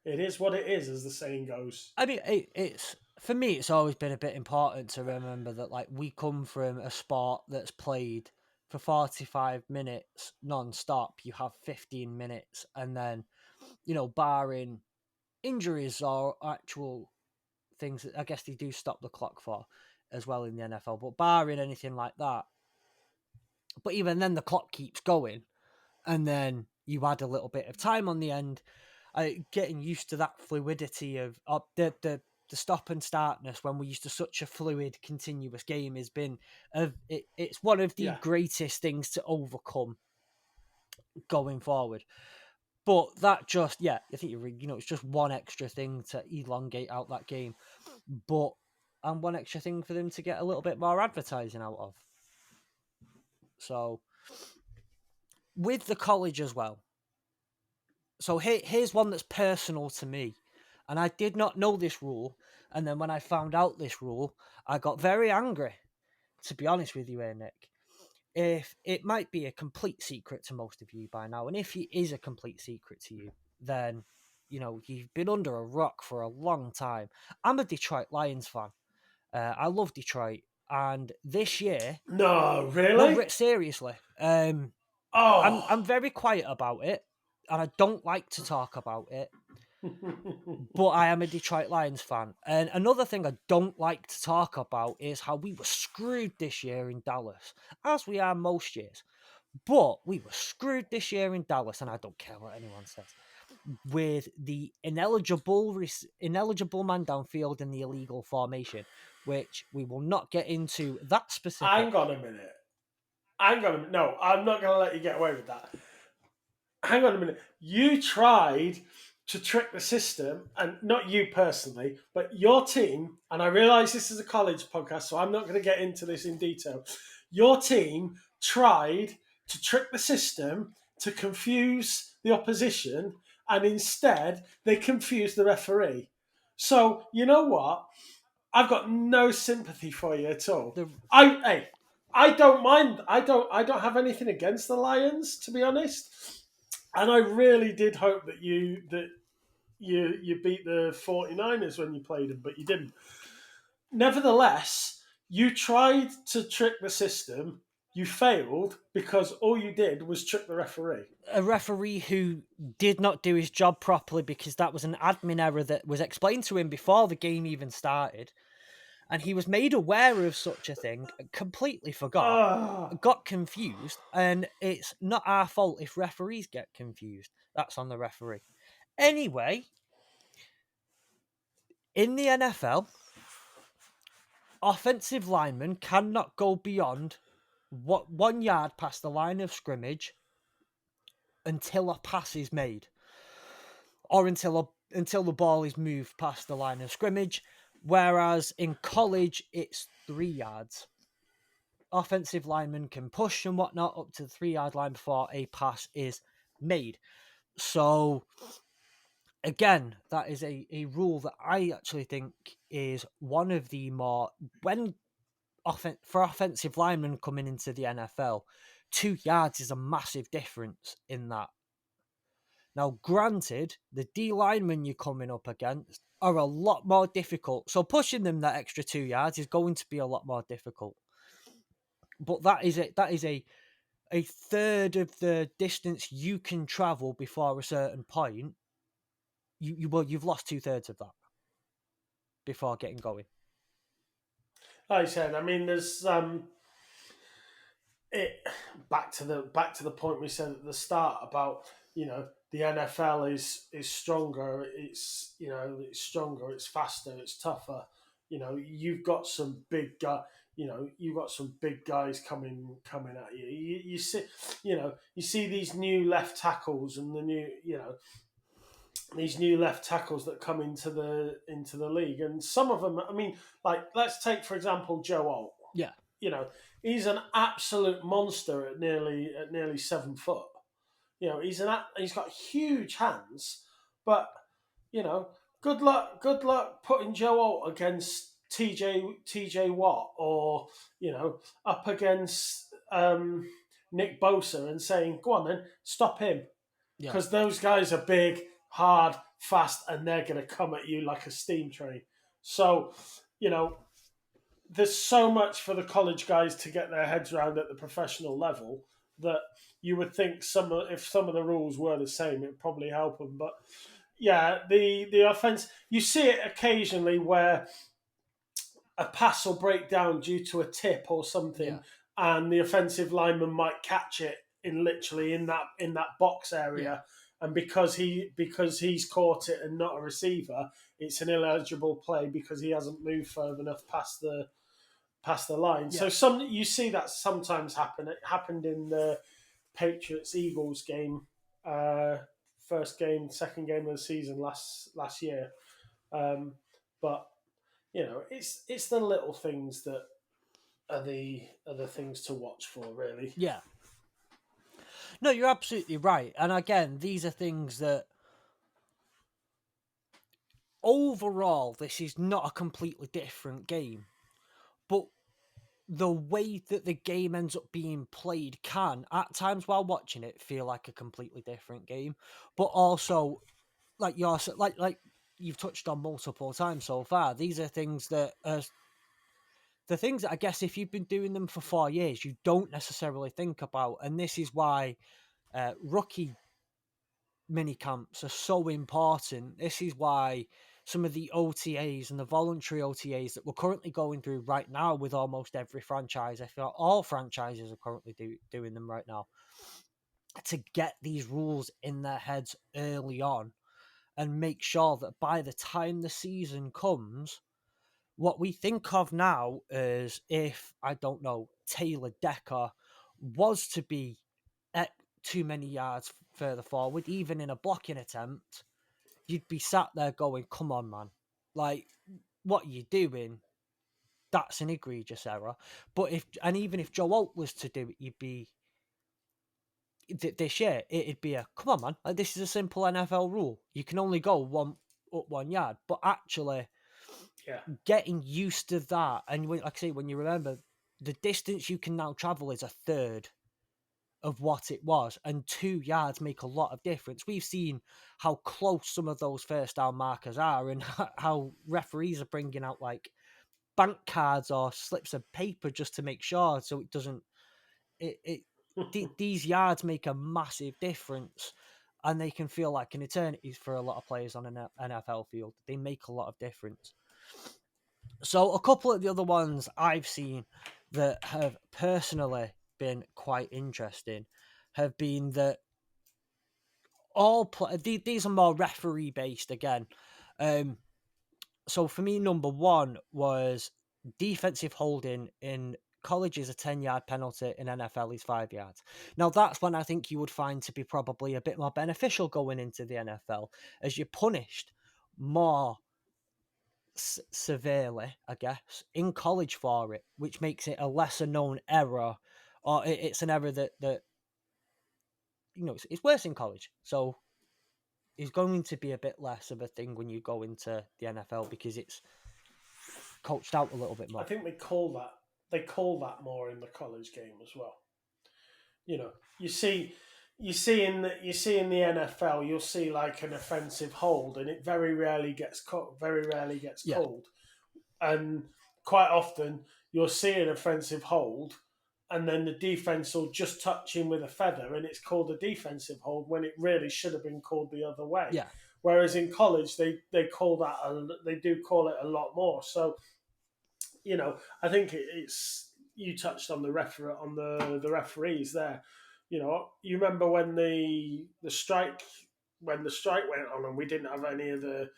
it is what it is, as the saying goes. I mean, it's for me. It's always been a bit important to remember that, like, we come from a sport that's played for 45 minutes non-stop. You have 15 minutes, and then barring injuries or actual things that I guess they do stop the clock for as well in the NFL, but barring anything like that. But even then, the clock keeps going, and then you add a little bit of time on the end. Getting used to that fluidity of the stop and startness when we're used to such a fluid, continuous game has been it's one of the Yeah, greatest things to overcome going forward. But that just, yeah, I think it's just one extra thing to elongate out that game, but and one extra thing for them to get a little bit more advertising out of. So with the college as well. So here's one that's personal to me, And I did not know this rule. And then when I found out this rule, I got very angry, to be honest with you, Nick. If it might be a complete secret to most of you by now, and if it is a complete secret to you, then you've been under a rock for a long time. I'm a Detroit Lions fan. I love Detroit, and this year, No, no, really? seriously, Oh. I'm very quiet about it, and I don't like to talk about it. But I am a Detroit Lions fan. And another thing I don't like to talk about is how we were screwed this year in Dallas, as we are most years. But we were screwed this year in Dallas, and I don't care what anyone says, with the ineligible man downfield and the illegal formation, which we will not get into that specific. Hang on a minute. No, I'm not going to let you get away with that. Hang on a minute. You tried to trick the system, and not you personally, but your team, and I realize this is a college podcast, so I'm not going to get into this in detail. Your team tried to trick the system to confuse the opposition, and instead they confused the referee. So, you know what? I've got no sympathy for you at all. I don't mind. I don't have anything against the Lions, to be honest. And I really did hope that you beat the 49ers when you played them, but you didn't. Nevertheless, you tried to trick the system. You failed because all you did was trick the referee. A referee who did not do his job properly, because that was an admin error that was explained to him before the game even started. And he was made aware of such a thing, completely forgot, got confused, and it's not our fault if referees get confused. That's on the referee. Anyway, in the NFL, offensive linemen cannot go beyond 1 yard past the line of scrimmage until a pass is made, or until the ball is moved past the line of scrimmage. Whereas in college, it's 3 yards. Offensive linemen can push and whatnot up to the 3 yard line before a pass is made. So, again, that is a rule that I actually think is one of the more, for offensive linemen coming into the NFL, 2 yards is a massive difference in that. Now, granted, the D linemen you're coming up against are a lot more difficult. So pushing them that extra 2 yards is going to be a lot more difficult. But that is a third of the distance you can travel before a certain point. You've lost 2/3 of that before getting going. Like I said, I mean, there's it back to the point we said at the start about the NFL is stronger. It's it's stronger. It's faster. It's tougher. You've got some big guy. You've got some big guys coming at you. You see, you see these new left tackles and the new these new left tackles that come into the league, and some of them. I mean, like let's take for example Joe Alt. Yeah. He's an absolute monster at nearly 7 foot. He's got huge hands, but good luck putting Joe Alt against TJ Watt or up against Nick Bosa and saying, "Go on then, stop him," because those guys are big, hard, fast, and they're going to come at you like a steam train. So, there's so much for the college guys to get their heads around at the professional level that you would think if some of the rules were the same, it'd probably help them. But yeah, the offense, you see it occasionally where a pass will break down due to a tip or something, and the offensive lineman might catch it in that box area. And because he's caught it and not a receiver, it's an ineligible play because he hasn't moved further enough past the line. Yeah. So you see that sometimes happen. It happened in the Patriots-Eagles game, second game of the season last year. But it's the little things that are the things to watch for, really. Yeah. No, you're absolutely right. And again, these are things that overall, this is not a completely different game, but the way that the game ends up being played can, at times while watching it, feel like a completely different game. But also, like like you've touched on multiple times so far, these are things that are the things that I guess if you've been doing them for 4 years, you don't necessarily think about, and this is why rookie mini camps are so important. This is why some of the OTAs and the voluntary OTAs that we're currently going through right now with almost every franchise, I feel all franchises are currently doing them right now, to get these rules in their heads early on and make sure that by the time the season comes, what we think of now is if, I don't know, Taylor Decker was to be at too many yards further forward, even in a blocking attempt, you'd be sat there going, come on, man. Like, what are you doing? That's an egregious error. But even if Joe Alt was to do it, you'd be this year, it'd be a come on, man. Like, this is a simple NFL rule. You can only go up 1 yard. But actually, Yeah. getting used to that, and like I say, when you remember the distance you can now travel is a third of what it was, and 2 yards make a lot of difference. We've seen how close some of those first down markers are, and how referees are bringing out like bank cards or slips of paper just to make sure so it doesn't. These yards make a massive difference, and they can feel like an eternity for a lot of players on an NFL field. They make a lot of difference. So a couple of the other ones I've seen that have personally been quite interesting have been that these are more referee based again. So for me, number one was defensive holding in college is a 10-yard penalty, in NFL is 5 yards. Now that's one I think you would find to be probably a bit more beneficial going into the NFL, as you're punished more severely, I guess, in college for it, which makes it a lesser known error, or it's an error that it's worse in college. So it's going to be a bit less of a thing when you go into the NFL because it's coached out a little bit I more. think they call that more in the college game as well. You know, you see in the NFL, you'll see like an offensive hold, and it very rarely gets Yeah, called, and quite often you'll see an offensive hold, and then the defense will just touch him with a feather, and it's called a defensive hold when it really should have been called the other way. yeah, Whereas in college, they do call it a lot more. So I think it's you touched on the referees there. You remember when the strike went on and we didn't have any of the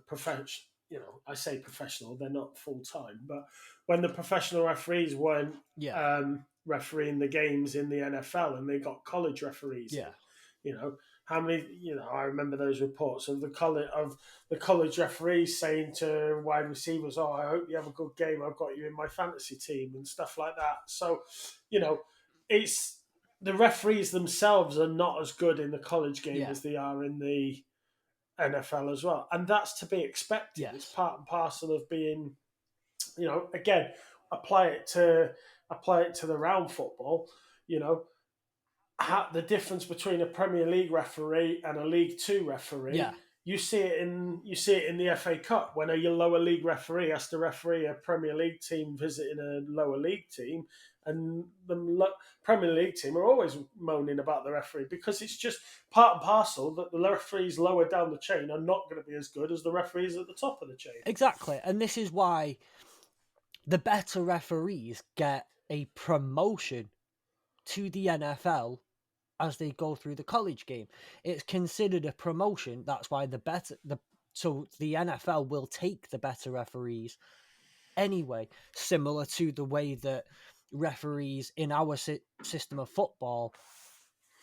professional. I say professional; they're not full time, but when the professional referees weren't yeah, refereeing the games in the NFL and they got college referees in, yeah, how many? I remember those reports of the college referees saying to wide receivers, "Oh, I hope you have a good game. I've got you in my fantasy team," and stuff like that. So, you know, it's the referees themselves are not as good in the college game yeah, as they are in the NFL as well, and that's to be expected. It's yes, part and parcel of being, again, apply it to the round football. You know, the difference between a Premier League referee and a League Two referee. yeah, You see it in the FA Cup when a lower league referee has to referee a Premier League team visiting a lower league team, and the Premier League team are always moaning about the referee because it's just part and parcel that the referees lower down the chain are not going to be as good as the referees at the top of the chain. exactly. And this is why the better referees get a promotion to the NFL as they go through the college game. It's considered a promotion. That's why so the NFL will take the better referees anyway, similar to the way that referees in our system of football,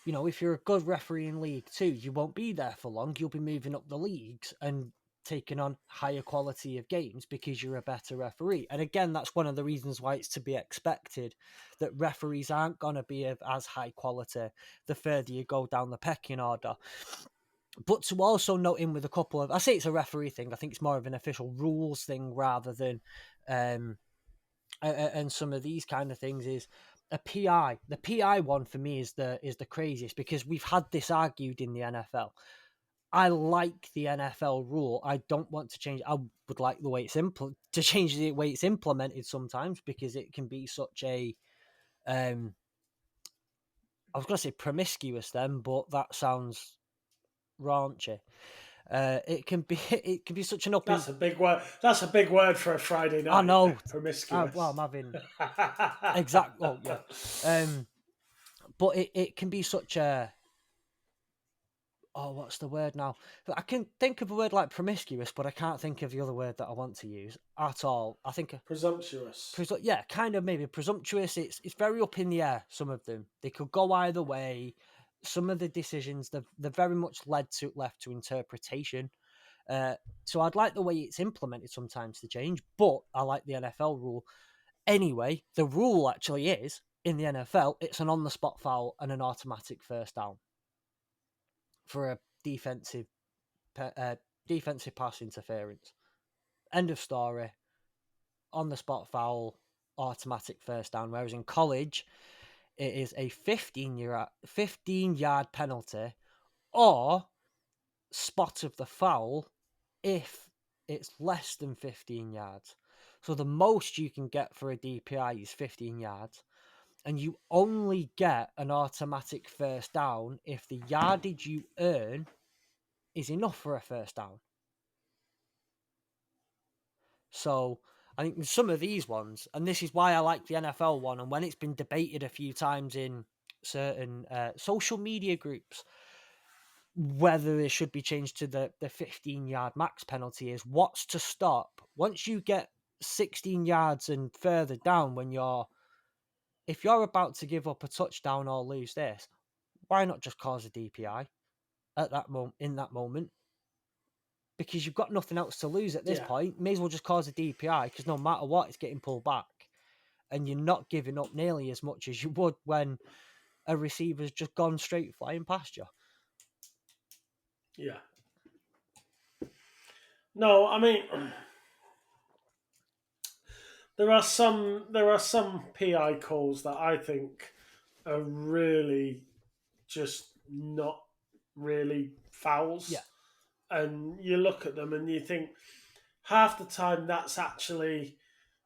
if you're a good referee in League Two, you won't be there for long. You'll be moving up the leagues and taking on higher quality of games because you're a better referee. And again, that's one of the reasons why it's to be expected that referees aren't going to be of as high quality the further you go down the pecking order. But to also note in with a couple of, I say it's a referee thing. I think it's more of an official rules thing rather than, and some of these kind of things is a PI. The PI one for me is the craziest because we've had this argued in the NFL. I like the NFL rule. I don't want to change. I would like the way it's to change the way it's implemented sometimes because it can be such a, I was going to say promiscuous then, but that sounds raunchy. It can be it can be such an up in. That's a big word. That's a big word for a Friday I night. know. Well, Promiscuous. I'm having exact. Oh yeah. But it can be such a, oh, what's the word now? I can think of a word like promiscuous, but I can't think of the other word that I want to use at all. I think Presumptuous. yeah, kind of maybe presumptuous. It's very up in the air. Some of them they could go either way. Some of the decisions they're very much left to interpretation. So I'd like the way it's implemented sometimes to change, but I like the NFL rule anyway. The rule actually is in the NFL it's an on the spot foul and an automatic first down for a defensive pass interference. End of story. On the spot foul, automatic first down. Whereas in college, it is a 15-yard penalty or spot of the foul if it's less than 15 yards. So the most you can get for a DPI is 15 yards. And you only get an automatic first down if the yardage you earn is enough for a first down. So I think some of these ones, and this is why I like the NFL one, and when it's been debated a few times in certain social media groups, whether it should be changed to the 15-yard max penalty is what's to stop once you get 16 yards and further down if you're about to give up a touchdown or lose this, why not just cause a DPI at that in that moment? Because you've got nothing else to lose at this point. May as well just cause a DPI because no matter what, it's getting pulled back. And you're not giving up nearly as much as you would when a receiver's just gone straight flying past you. Yeah. No, I mean, there are some PI calls that I think are really just not really fouls. Yeah. And you look at them and you think half the time that's actually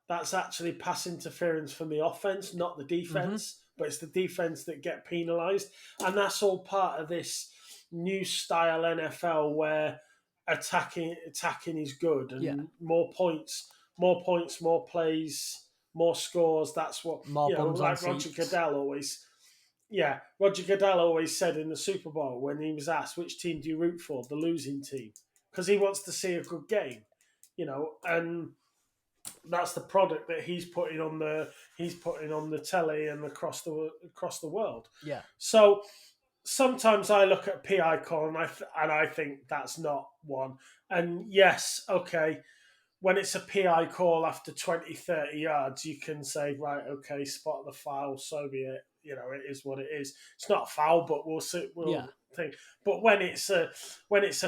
pass interference from the offense, not the defense. But it's the defense that get penalised, and that's all part of this new style NFL where attacking is good and more points, more plays, more scores. That's what More bums on like Roger seats. Goodell always. Yeah, Roger Goodell always said in the Super Bowl when he was asked which team do you root for, the losing team, because he wants to see a good game, and that's the product that he's putting on the telly and across the world. Yeah. So sometimes I look at PI call and I think that's not one. And yes, okay, when it's a PI call after 20, 30 yards, you can say, right, okay, spot the foul, so be it. It is what it is. It's not a foul, but we'll think. But when it's a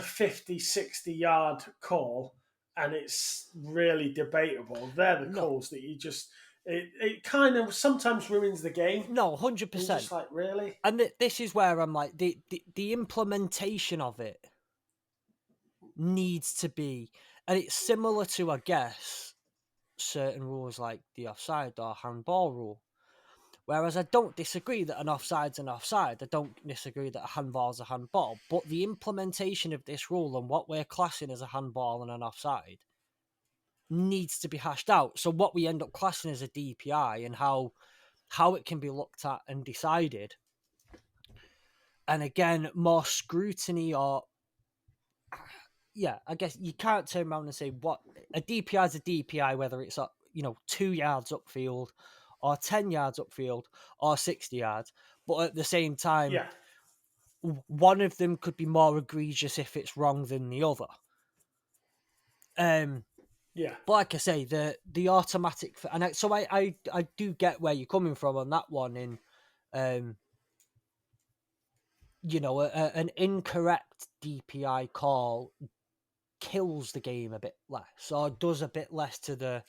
50, 60-yard call and it's really debatable, they're the calls that you just it kind of sometimes ruins the game. No, 100%. Just like, really? And this is where I'm like, the implementation of it needs to be, and it's similar to, I guess, certain rules like the offside or handball rule. Whereas I don't disagree that an offside's an offside. I don't disagree that a handball's a handball. But the implementation of this rule and what we're classing as a handball and an offside needs to be hashed out. So what we end up classing as a DPI and how it can be looked at and decided. And again, more scrutiny or... Yeah, I guess you can't turn around and say what a DPI is a DPI, whether it's 2 yards upfield or 10 yards upfield or 60 yards. But at the same time, one of them could be more egregious if it's wrong than the other. But like I say, the automatic, and I do get where you're coming from on that one. In an incorrect DPI call kills the game a bit less, or does a bit less to the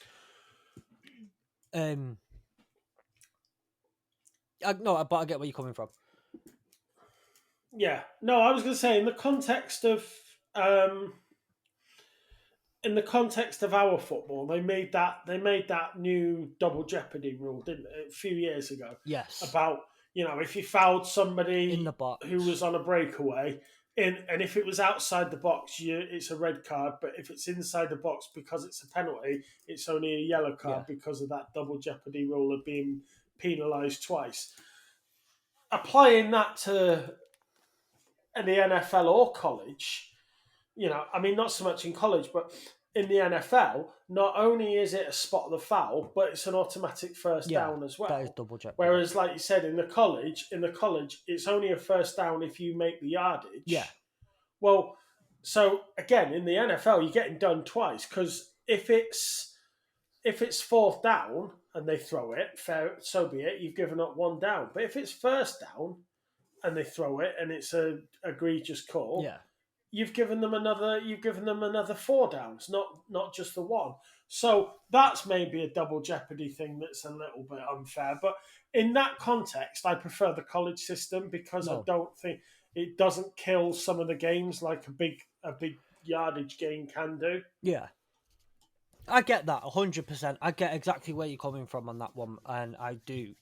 no, but I get where you're coming from. Yeah. No, I was going to say um, in the context of our football, they made that new double jeopardy rule, didn't they, a few years ago? Yes, About if you fouled in the somebody who box. was on a breakaway, and if it was outside the box, it's a red card. But if it's inside the box because it's a penalty, it's only a yellow Yeah, card because of that double jeopardy rule of being penalised twice. Applying that to the NFL or college, I mean, not so much in college, but in the NFL, not only is it a spot the foul, but it's an automatic first yeah, down as that is well. double jeopardy. Whereas, like you said, in the college, it's only a first down if you make the Yeah, yardage. Well, so again, in the NFL, you're getting done twice because if it's fourth down and they throw it, fair, so be it. You've given up one down. But if it's first down and they throw it and it's a egregious call, yeah, you've given them another four downs, not just the one. So that's maybe a double jeopardy thing that's a little bit unfair. But in that context, I prefer the college system because I no, don't think it doesn't kill some of the games like a big yardage game can do. yeah. I get that 100%. I get exactly where you're coming from on that one, and I do.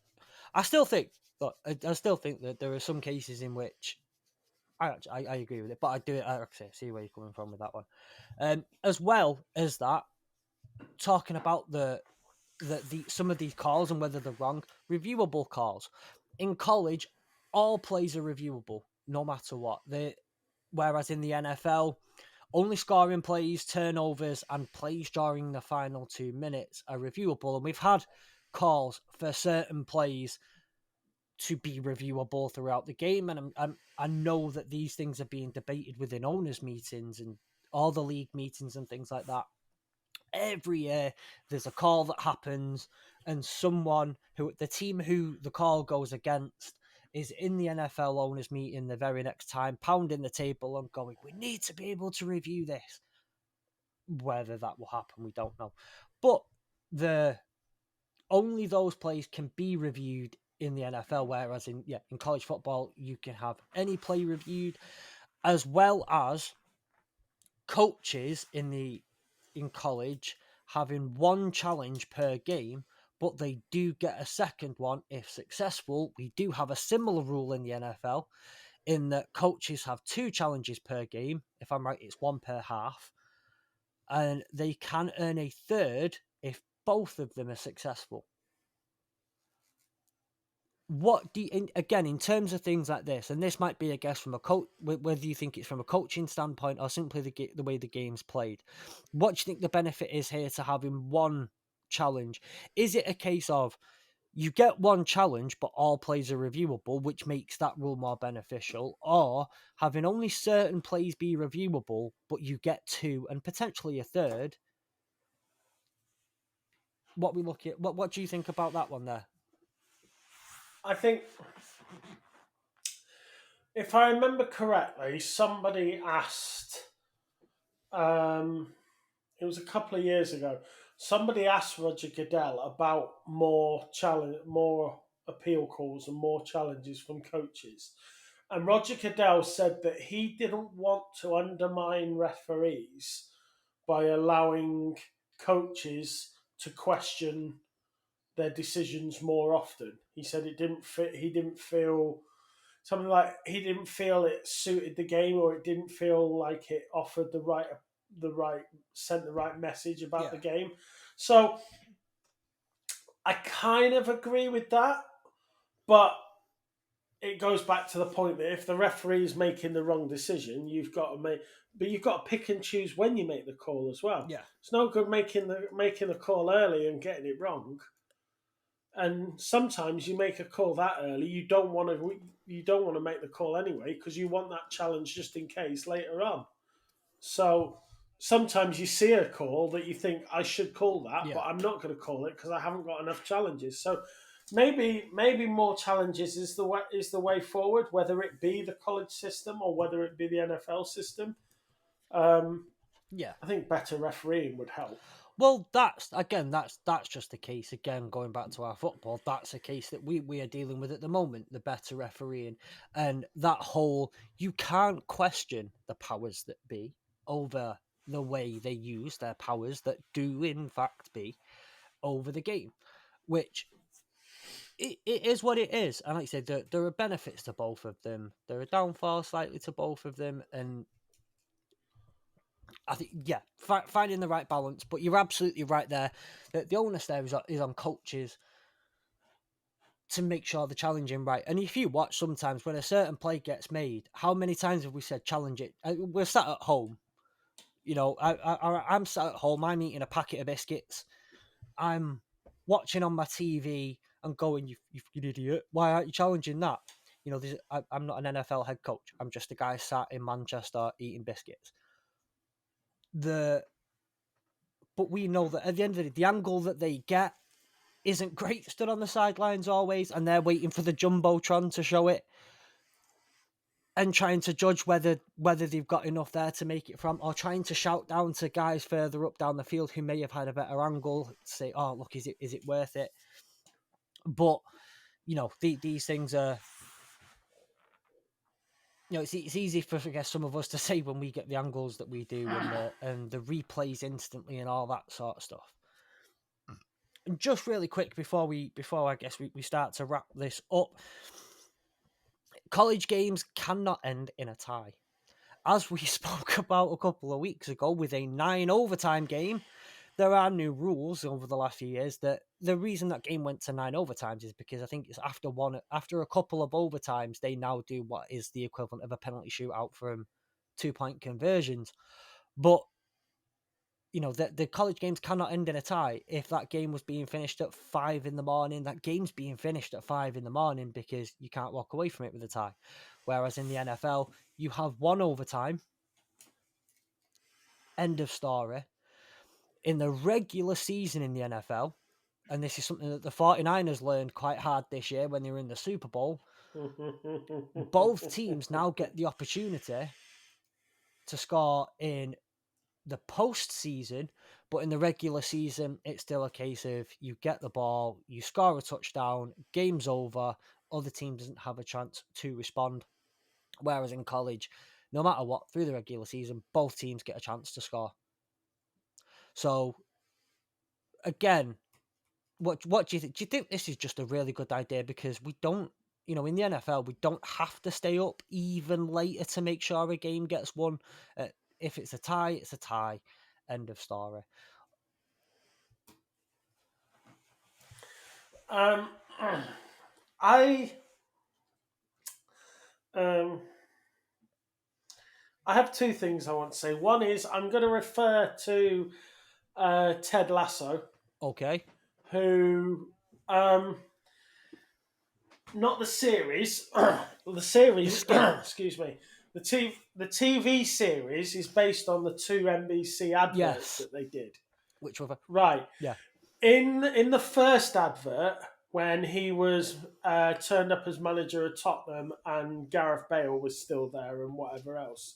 I still think, look, I still think that there are some cases in which I agree with it, but I do it. I see where you're coming from with that one. As well as that, talking about the some of these calls and whether they're wrong, reviewable calls in college, all plays are reviewable no matter what. Whereas in the NFL, only scoring plays, turnovers, and plays during the final 2 minutes are reviewable, and we've had calls for certain plays to be reviewable throughout the game. And I know that these things are being debated within owners' meetings and all the league meetings and things like that. Every year, there's a call that happens, and the team who the call goes against, is in the NFL owners' meeting the very next time, pounding the table and going, "We need to be able to review this." Whether that will happen, we don't know. But the only those plays can be reviewed in the NFL, whereas in college football you can have any play reviewed, as well as coaches in college having one challenge per game, but they do get a second one if successful. We do have a similar rule in the NFL in that coaches have two challenges per game. If I'm right, it's one per half, and they can earn a third if both of them are successful. What do you, again, in terms of things like this, and this might be a guess from a coach, whether you think it's from a coaching standpoint or simply the way the game's played, what do you think the benefit is here to having one challenge? Is it a case of you get one challenge but all plays are reviewable, which makes that rule more beneficial, or having only certain plays be reviewable but you get two and potentially a third? What do you think about that one there? I think, if I remember correctly, somebody asked. It was a couple of years ago. Somebody asked Roger Goodell about more appeal calls and more challenges from coaches, and Roger Goodell said that he didn't want to undermine referees by allowing coaches to question their decisions more often. He said it didn't fit. He didn't feel something like he didn't feel it suited the game, or it didn't feel like it offered the right sent the right message about Yeah, the game. So I kind of agree with that, but it goes back to the point that if the referee is making the wrong decision, you've got to pick and choose when you make the call as well. yeah, It's no good making the call early and getting it wrong. And sometimes you make a call that early, you don't want to make the call anyway because you want that challenge just in case later on. So sometimes you see a call that you think I should call that, but yeah. I'm not going to call it because I haven't got enough challenges. So maybe more challenges is the way forward, whether it be the college system or whether it be the NFL system. Um, Yeah. I think better refereeing would help. Well, that's just the case. Again, going back to our football, that's a case that we are dealing with at the moment. The better refereeing, and that whole, you can't question the powers that be over the way they use their powers that do in fact be over the game, which it is what it is. And like I said, there are benefits to both of them. There are downfalls slightly to both of them, and I think, yeah, finding the right balance. But you're absolutely right there. That the onus there is on coaches to make sure they're challenging right. And if you watch sometimes when a certain play gets made, how many times have we said challenge it? We're sat at home. I'm sat at home. I'm eating a packet of biscuits. I'm watching on my TV and going, you idiot! Why aren't you challenging that? I'm not an NFL head coach. I'm just a guy sat in Manchester eating biscuits. The But we know that at the end of the day, the angle that they get isn't great stood on the sidelines always, and they're waiting for the Jumbotron to show it and trying to judge whether they've got enough there to make it from, or trying to shout down to guys further up down the field who may have had a better angle, say, oh, look, is it worth it? But, these things are, it's easy for, I guess, some of us to say when we get the angles that we do and the replays instantly and all that sort of stuff. And just really quick before I guess we start to wrap this up, college games cannot end in a tie. As we spoke about a couple of weeks ago with a 9 overtime game, there are new rules over the last few years that the reason that game went to 9 overtimes is because I think it's after a couple of overtimes, they now do what is the equivalent of a penalty shootout from 2-point conversions. But the college games cannot end in a tie. If that game was being finished at 5 a.m, that game's being finished at 5 a.m because you can't walk away from it with a tie. Whereas in the NFL, you have one overtime, end of story. In the regular season in the NFL, and this is something that the 49ers learned quite hard this year when they were in the Super Bowl, both teams now get the opportunity to score in the postseason, but in the regular season, it's still a case of you get the ball, you score a touchdown, game's over, other team doesn't have a chance to respond. Whereas in college, no matter what, through the regular season, both teams get a chance to score. So, again, what do you think? Do you think this is just a really good idea? Because we don't, in the NFL, we don't have to stay up even later to make sure a game gets won. If it's a tie, it's a tie. End of story. I have two things I want to say. One is I'm going to refer to Ted Lasso, Okay. who not the series, the series. Excuse me. The TV series is based on the two NBC adverts that they did. Which one? Right. Yeah. In the first advert, when he was turned up as manager at Tottenham and Gareth Bale was still there and whatever else,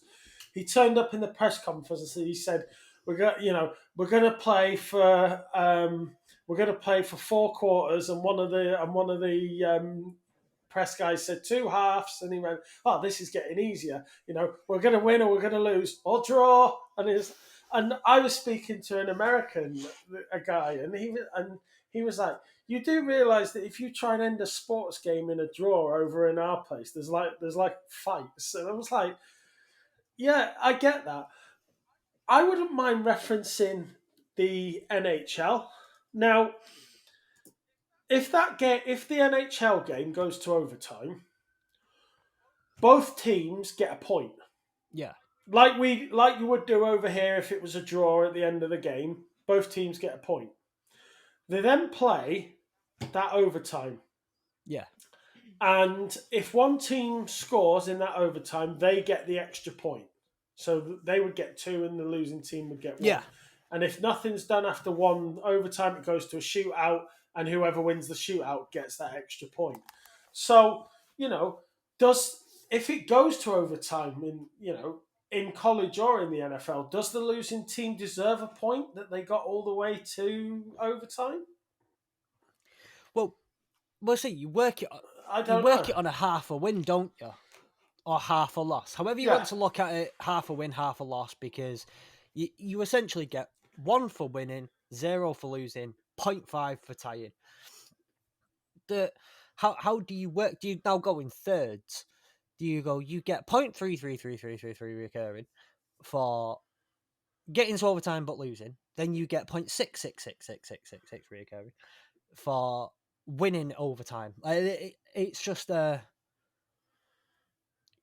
he turned up in the press conference and he said, we're going to play for 4 quarters, and one of the press guys said 2 halves, and he went, oh, this is getting easier, we're going to win or we're going to lose or draw. And I was speaking to an American, a guy, and he was like, you do realize that if you try and end a sports game in a draw over in our place, there's like fights. And I was like, yeah, I get that. I wouldn't mind referencing the NHL. Now, if the NHL game goes to overtime, both teams get a point. Yeah. Like you would do over here if it was a draw at the end of the game. Both teams get a point. They then play that overtime. Yeah. And if one team scores in that overtime, they get the extra point. So they would get 2 and the losing team would get 1. Yeah. And if nothing's done after one overtime, it goes to a shootout and whoever wins the shootout gets that extra point. So, you know, does if it goes to overtime in college or in the NFL, does the losing team deserve a point that they got all the way to overtime? Well, we'll see. You work it. I You don't work know. it on a half a win, don't you? Or half a loss. However you Yeah, want to look at it, half a win, half a loss, because you essentially get 1 for winning, 0 for losing, 0.5 for tying. How do you work? Do you now go in thirds? Do you go? You get 0.3333333 recurring for getting to overtime but losing. Then you get 0.6666666 recurring for winning overtime. It's just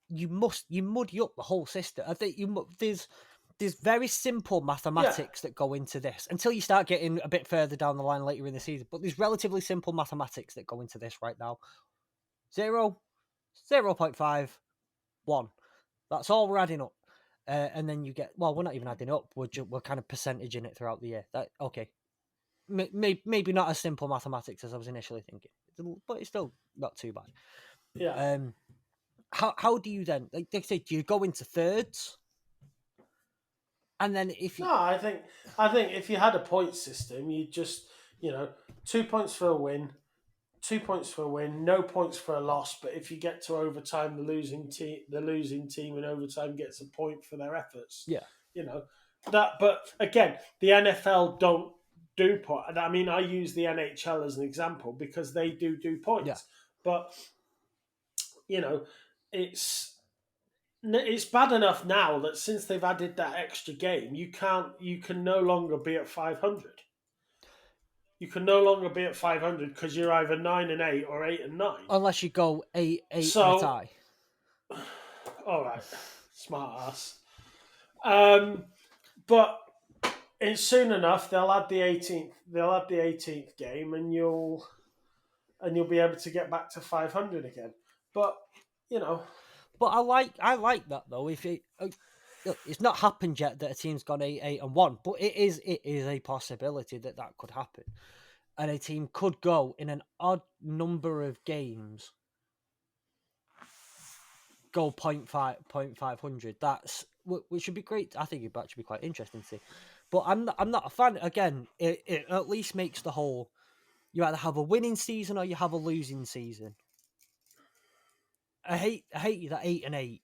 you muddy up the whole system. I think there's very simple yeah, mathematics that go into this until you start getting a bit further down the line later in the season. But there's relatively simple mathematics that go into this right now. 0, 0.5, 1. That's all we're adding up. And then you get, well, we're not even adding up. We're kind of percentaging it throughout the year. Okay. Maybe not as simple mathematics as I was initially thinking, but it's still not too bad. yeah. How do you then, like they say, do you go into thirds? And then if you, No, I think if you had a point system, you just 2 points for a win, 2 points for a win, no points for a loss. But if you get to overtime, the losing team in overtime gets a point for their efforts. yeah, You know that. But again, the NFL don't do point. I mean, I use the NHL as an example because they do yeah. points. But you know, it's it's bad enough now that since they've added that extra game, you can no longer be at 500. You can no longer be at 500 because you're either 9-8 or 8-9. Unless you go 8-8 and a So, tie. all right, smart ass. But it's soon enough they'll add the 18th. They'll add the 18th game, and you'll be able to get back to 500 again. But you know, But I like that though. If it look, it's not happened yet that a team's gone 8-1, but it is a possibility that could happen, and a team could go in an odd number of games, go 0.500. Which would be great. I think it'd actually be quite interesting to see. But I'm not a fan. Again, it at least makes the whole. You either have a winning season or you have a losing season. I hate that 8-8.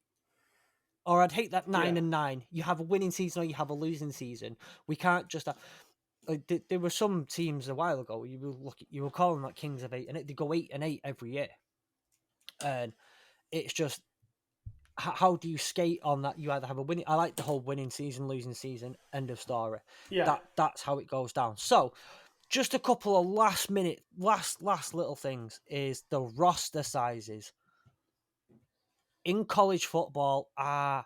Or I'd hate that yeah, 9-9. You have a winning season or you have a losing season. We can't just. There were some teams a while ago. You were calling that Kings of 8-8. They go 8-8 every year, and it's just how do you skate on that? You either have a winning. I like the whole winning season, losing season. End of story. yeah, That's how it goes down. So, just a couple of last little things is the roster sizes in college football are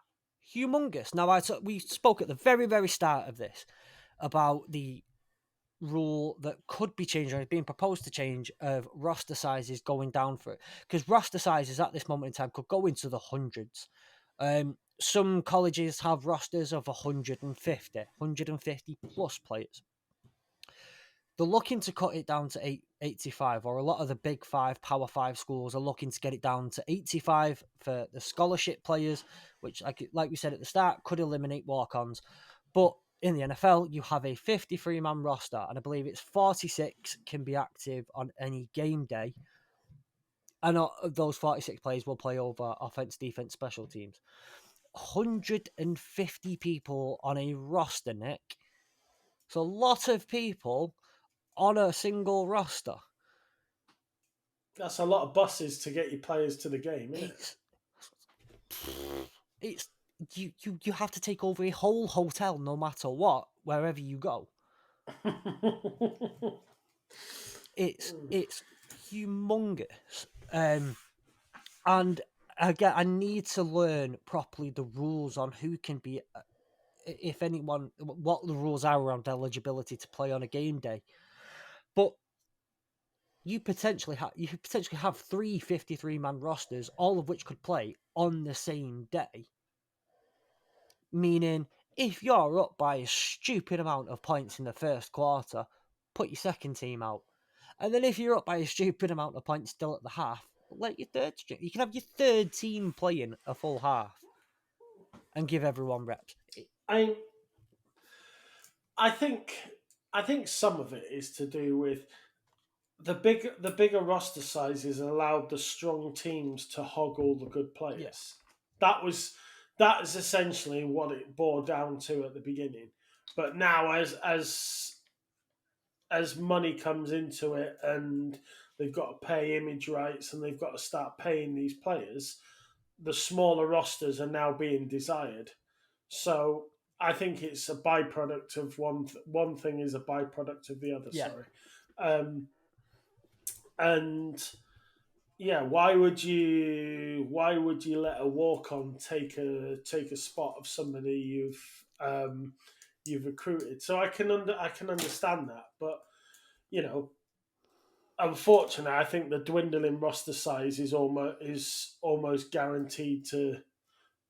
humongous. Now, we spoke at the very start of this about the rule that could be changed or is being proposed to change of roster sizes going down for it, because roster sizes at this moment in time could go into the hundreds. Some colleges have rosters of 150 plus players. They're looking to cut it down to 85, or a lot of the big five, power five schools are looking to get it down to 85 for the scholarship players, which, like we said at the start, could eliminate walk-ons. But in the NFL, you have a 53-man roster, and I believe it's 46 can be active on any game day. And those 46 players will play over offense, defense, special teams. 150 people on a roster, Nick. So a lot of people on a single roster. that's a lot of buses to get your players to the game, isn't It's it's you have to take over a whole hotel no matter what, wherever you go. it? It's humongous. And again, I need to learn properly the rules on who can be, if anyone, what the rules are around eligibility to play on a game day. But you potentially have 3 53-man rosters, all of which could play on the same day. Meaning, if you're up by a stupid amount of points in the first quarter, put your second team out. And then if you're up by a stupid amount of points still at the half, let your third string. You can have your third team playing a full half and give everyone reps. I I think I think some of it is to do with the bigger roster sizes allowed the strong teams to hog all the good Yeah. players. That was that is essentially what it bore down to at the beginning. But now, as money comes into it and they've got to pay image rights and they've got to start paying these players, the smaller rosters are now being desired. So I think it's a byproduct of one thing is a byproduct of the other. Yeah. Sorry, and yeah, why would you let a walk on take a spot of somebody you've recruited? So I can understand that, but you know, unfortunately, I think the dwindling roster size is almost guaranteed to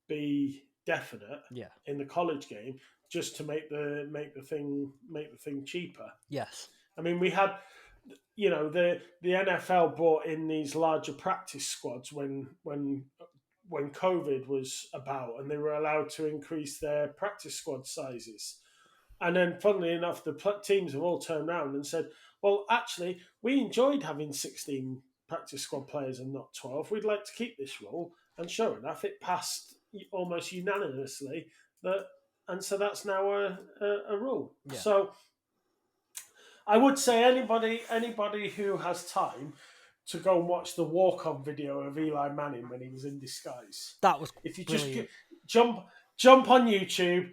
be definite Yeah. in the college game, just to make the thing cheaper. Yes. I mean, we had, the NFL brought in these larger practice squads when COVID was about, and they were allowed to increase their practice squad sizes. And then, funnily enough, the teams have all turned around and said, "Well, actually, we enjoyed having 16 practice squad players and not 12. We'd like to keep this rule." And sure enough, it passed almost unanimously. And so that's now a rule. Yeah. So I would say anybody who has time to go and watch the walk-on video of Eli Manning when he was in disguise. That was If you brilliant. just jump on YouTube,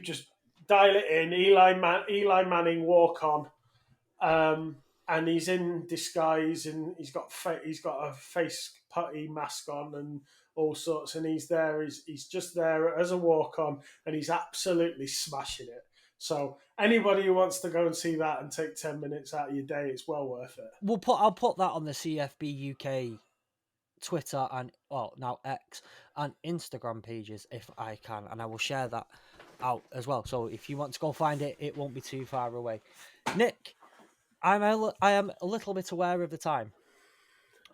just dial it in. Eli Manning walk on, and he's in disguise and he's got a face putty mask on and all sorts, and he's just there as a walk on, and he's absolutely smashing it. So anybody who wants to go and see that and take 10 minutes out of your day, it's well worth it. I'll put that on the CFB UK Twitter and now X and Instagram pages if I can, and I will share that out as well. So if you want to go find it, it won't be too far away. Nick, I am a little bit aware of the time,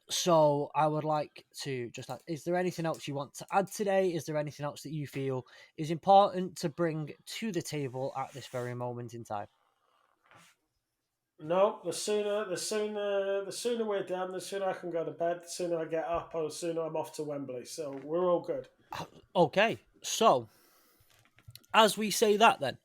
so I would like to just ask, is there anything else you want to add today? Is there anything else that you feel is important to bring to the table at this very moment in time? No, the sooner we're done, the sooner I can go to bed, the sooner I get up, or the sooner I'm off to Wembley. So we're all good. Okay, so as we say that, then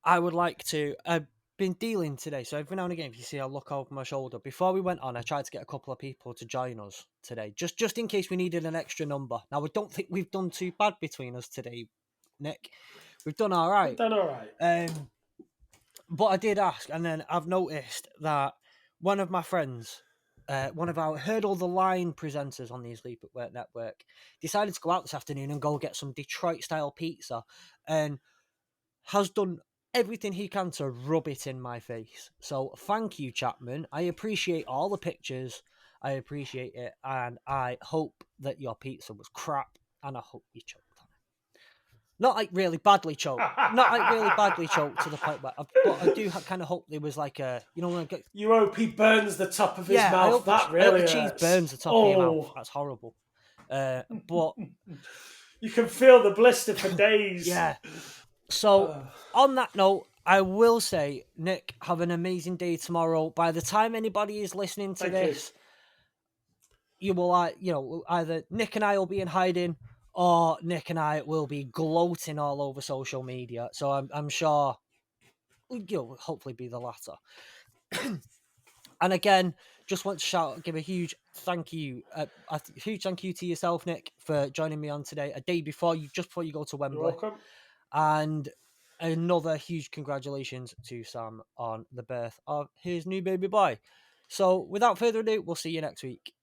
I would like to. I've been dealing today, so every now and again, if you see, I look over my shoulder. Before we went on, I tried to get a couple of people to join us today, just in case we needed an extra number. Now, I don't think we've done too bad between us today, Nick. We've done all We've right. done all right. But I did ask, and then I've noticed that one of my friends, one of our heard all the line presenters on the Sleep at Work network, decided to go out this afternoon and go get some Detroit style pizza, and has done everything he can to rub it in my face. So thank you, Chapman. I appreciate all the pictures. I appreciate it, and I hope that your pizza was crap, and I hope you choked on it. Not like really badly choked. Not like really badly choked to the point where, but I do kind of hope there was like a, You hope he burns the top of his I mouth. hope That I hope really the cheese hurts. burns the top of your mouth. That's horrible. But you can feel the blister for days. yeah. So on that note, I will say, Nick, have an amazing day tomorrow. By the time anybody is listening to this, you will, either Nick and I will be in hiding, or Nick and I will be gloating all over social media. So I'm sure you'll hopefully be the latter. And again, just want to give a huge thank you, to yourself, Nick, for joining me on today, a day just before you go to Wembley. You're welcome. And another huge congratulations to Sam on the birth of his new baby boy. So without further ado, we'll see you next week.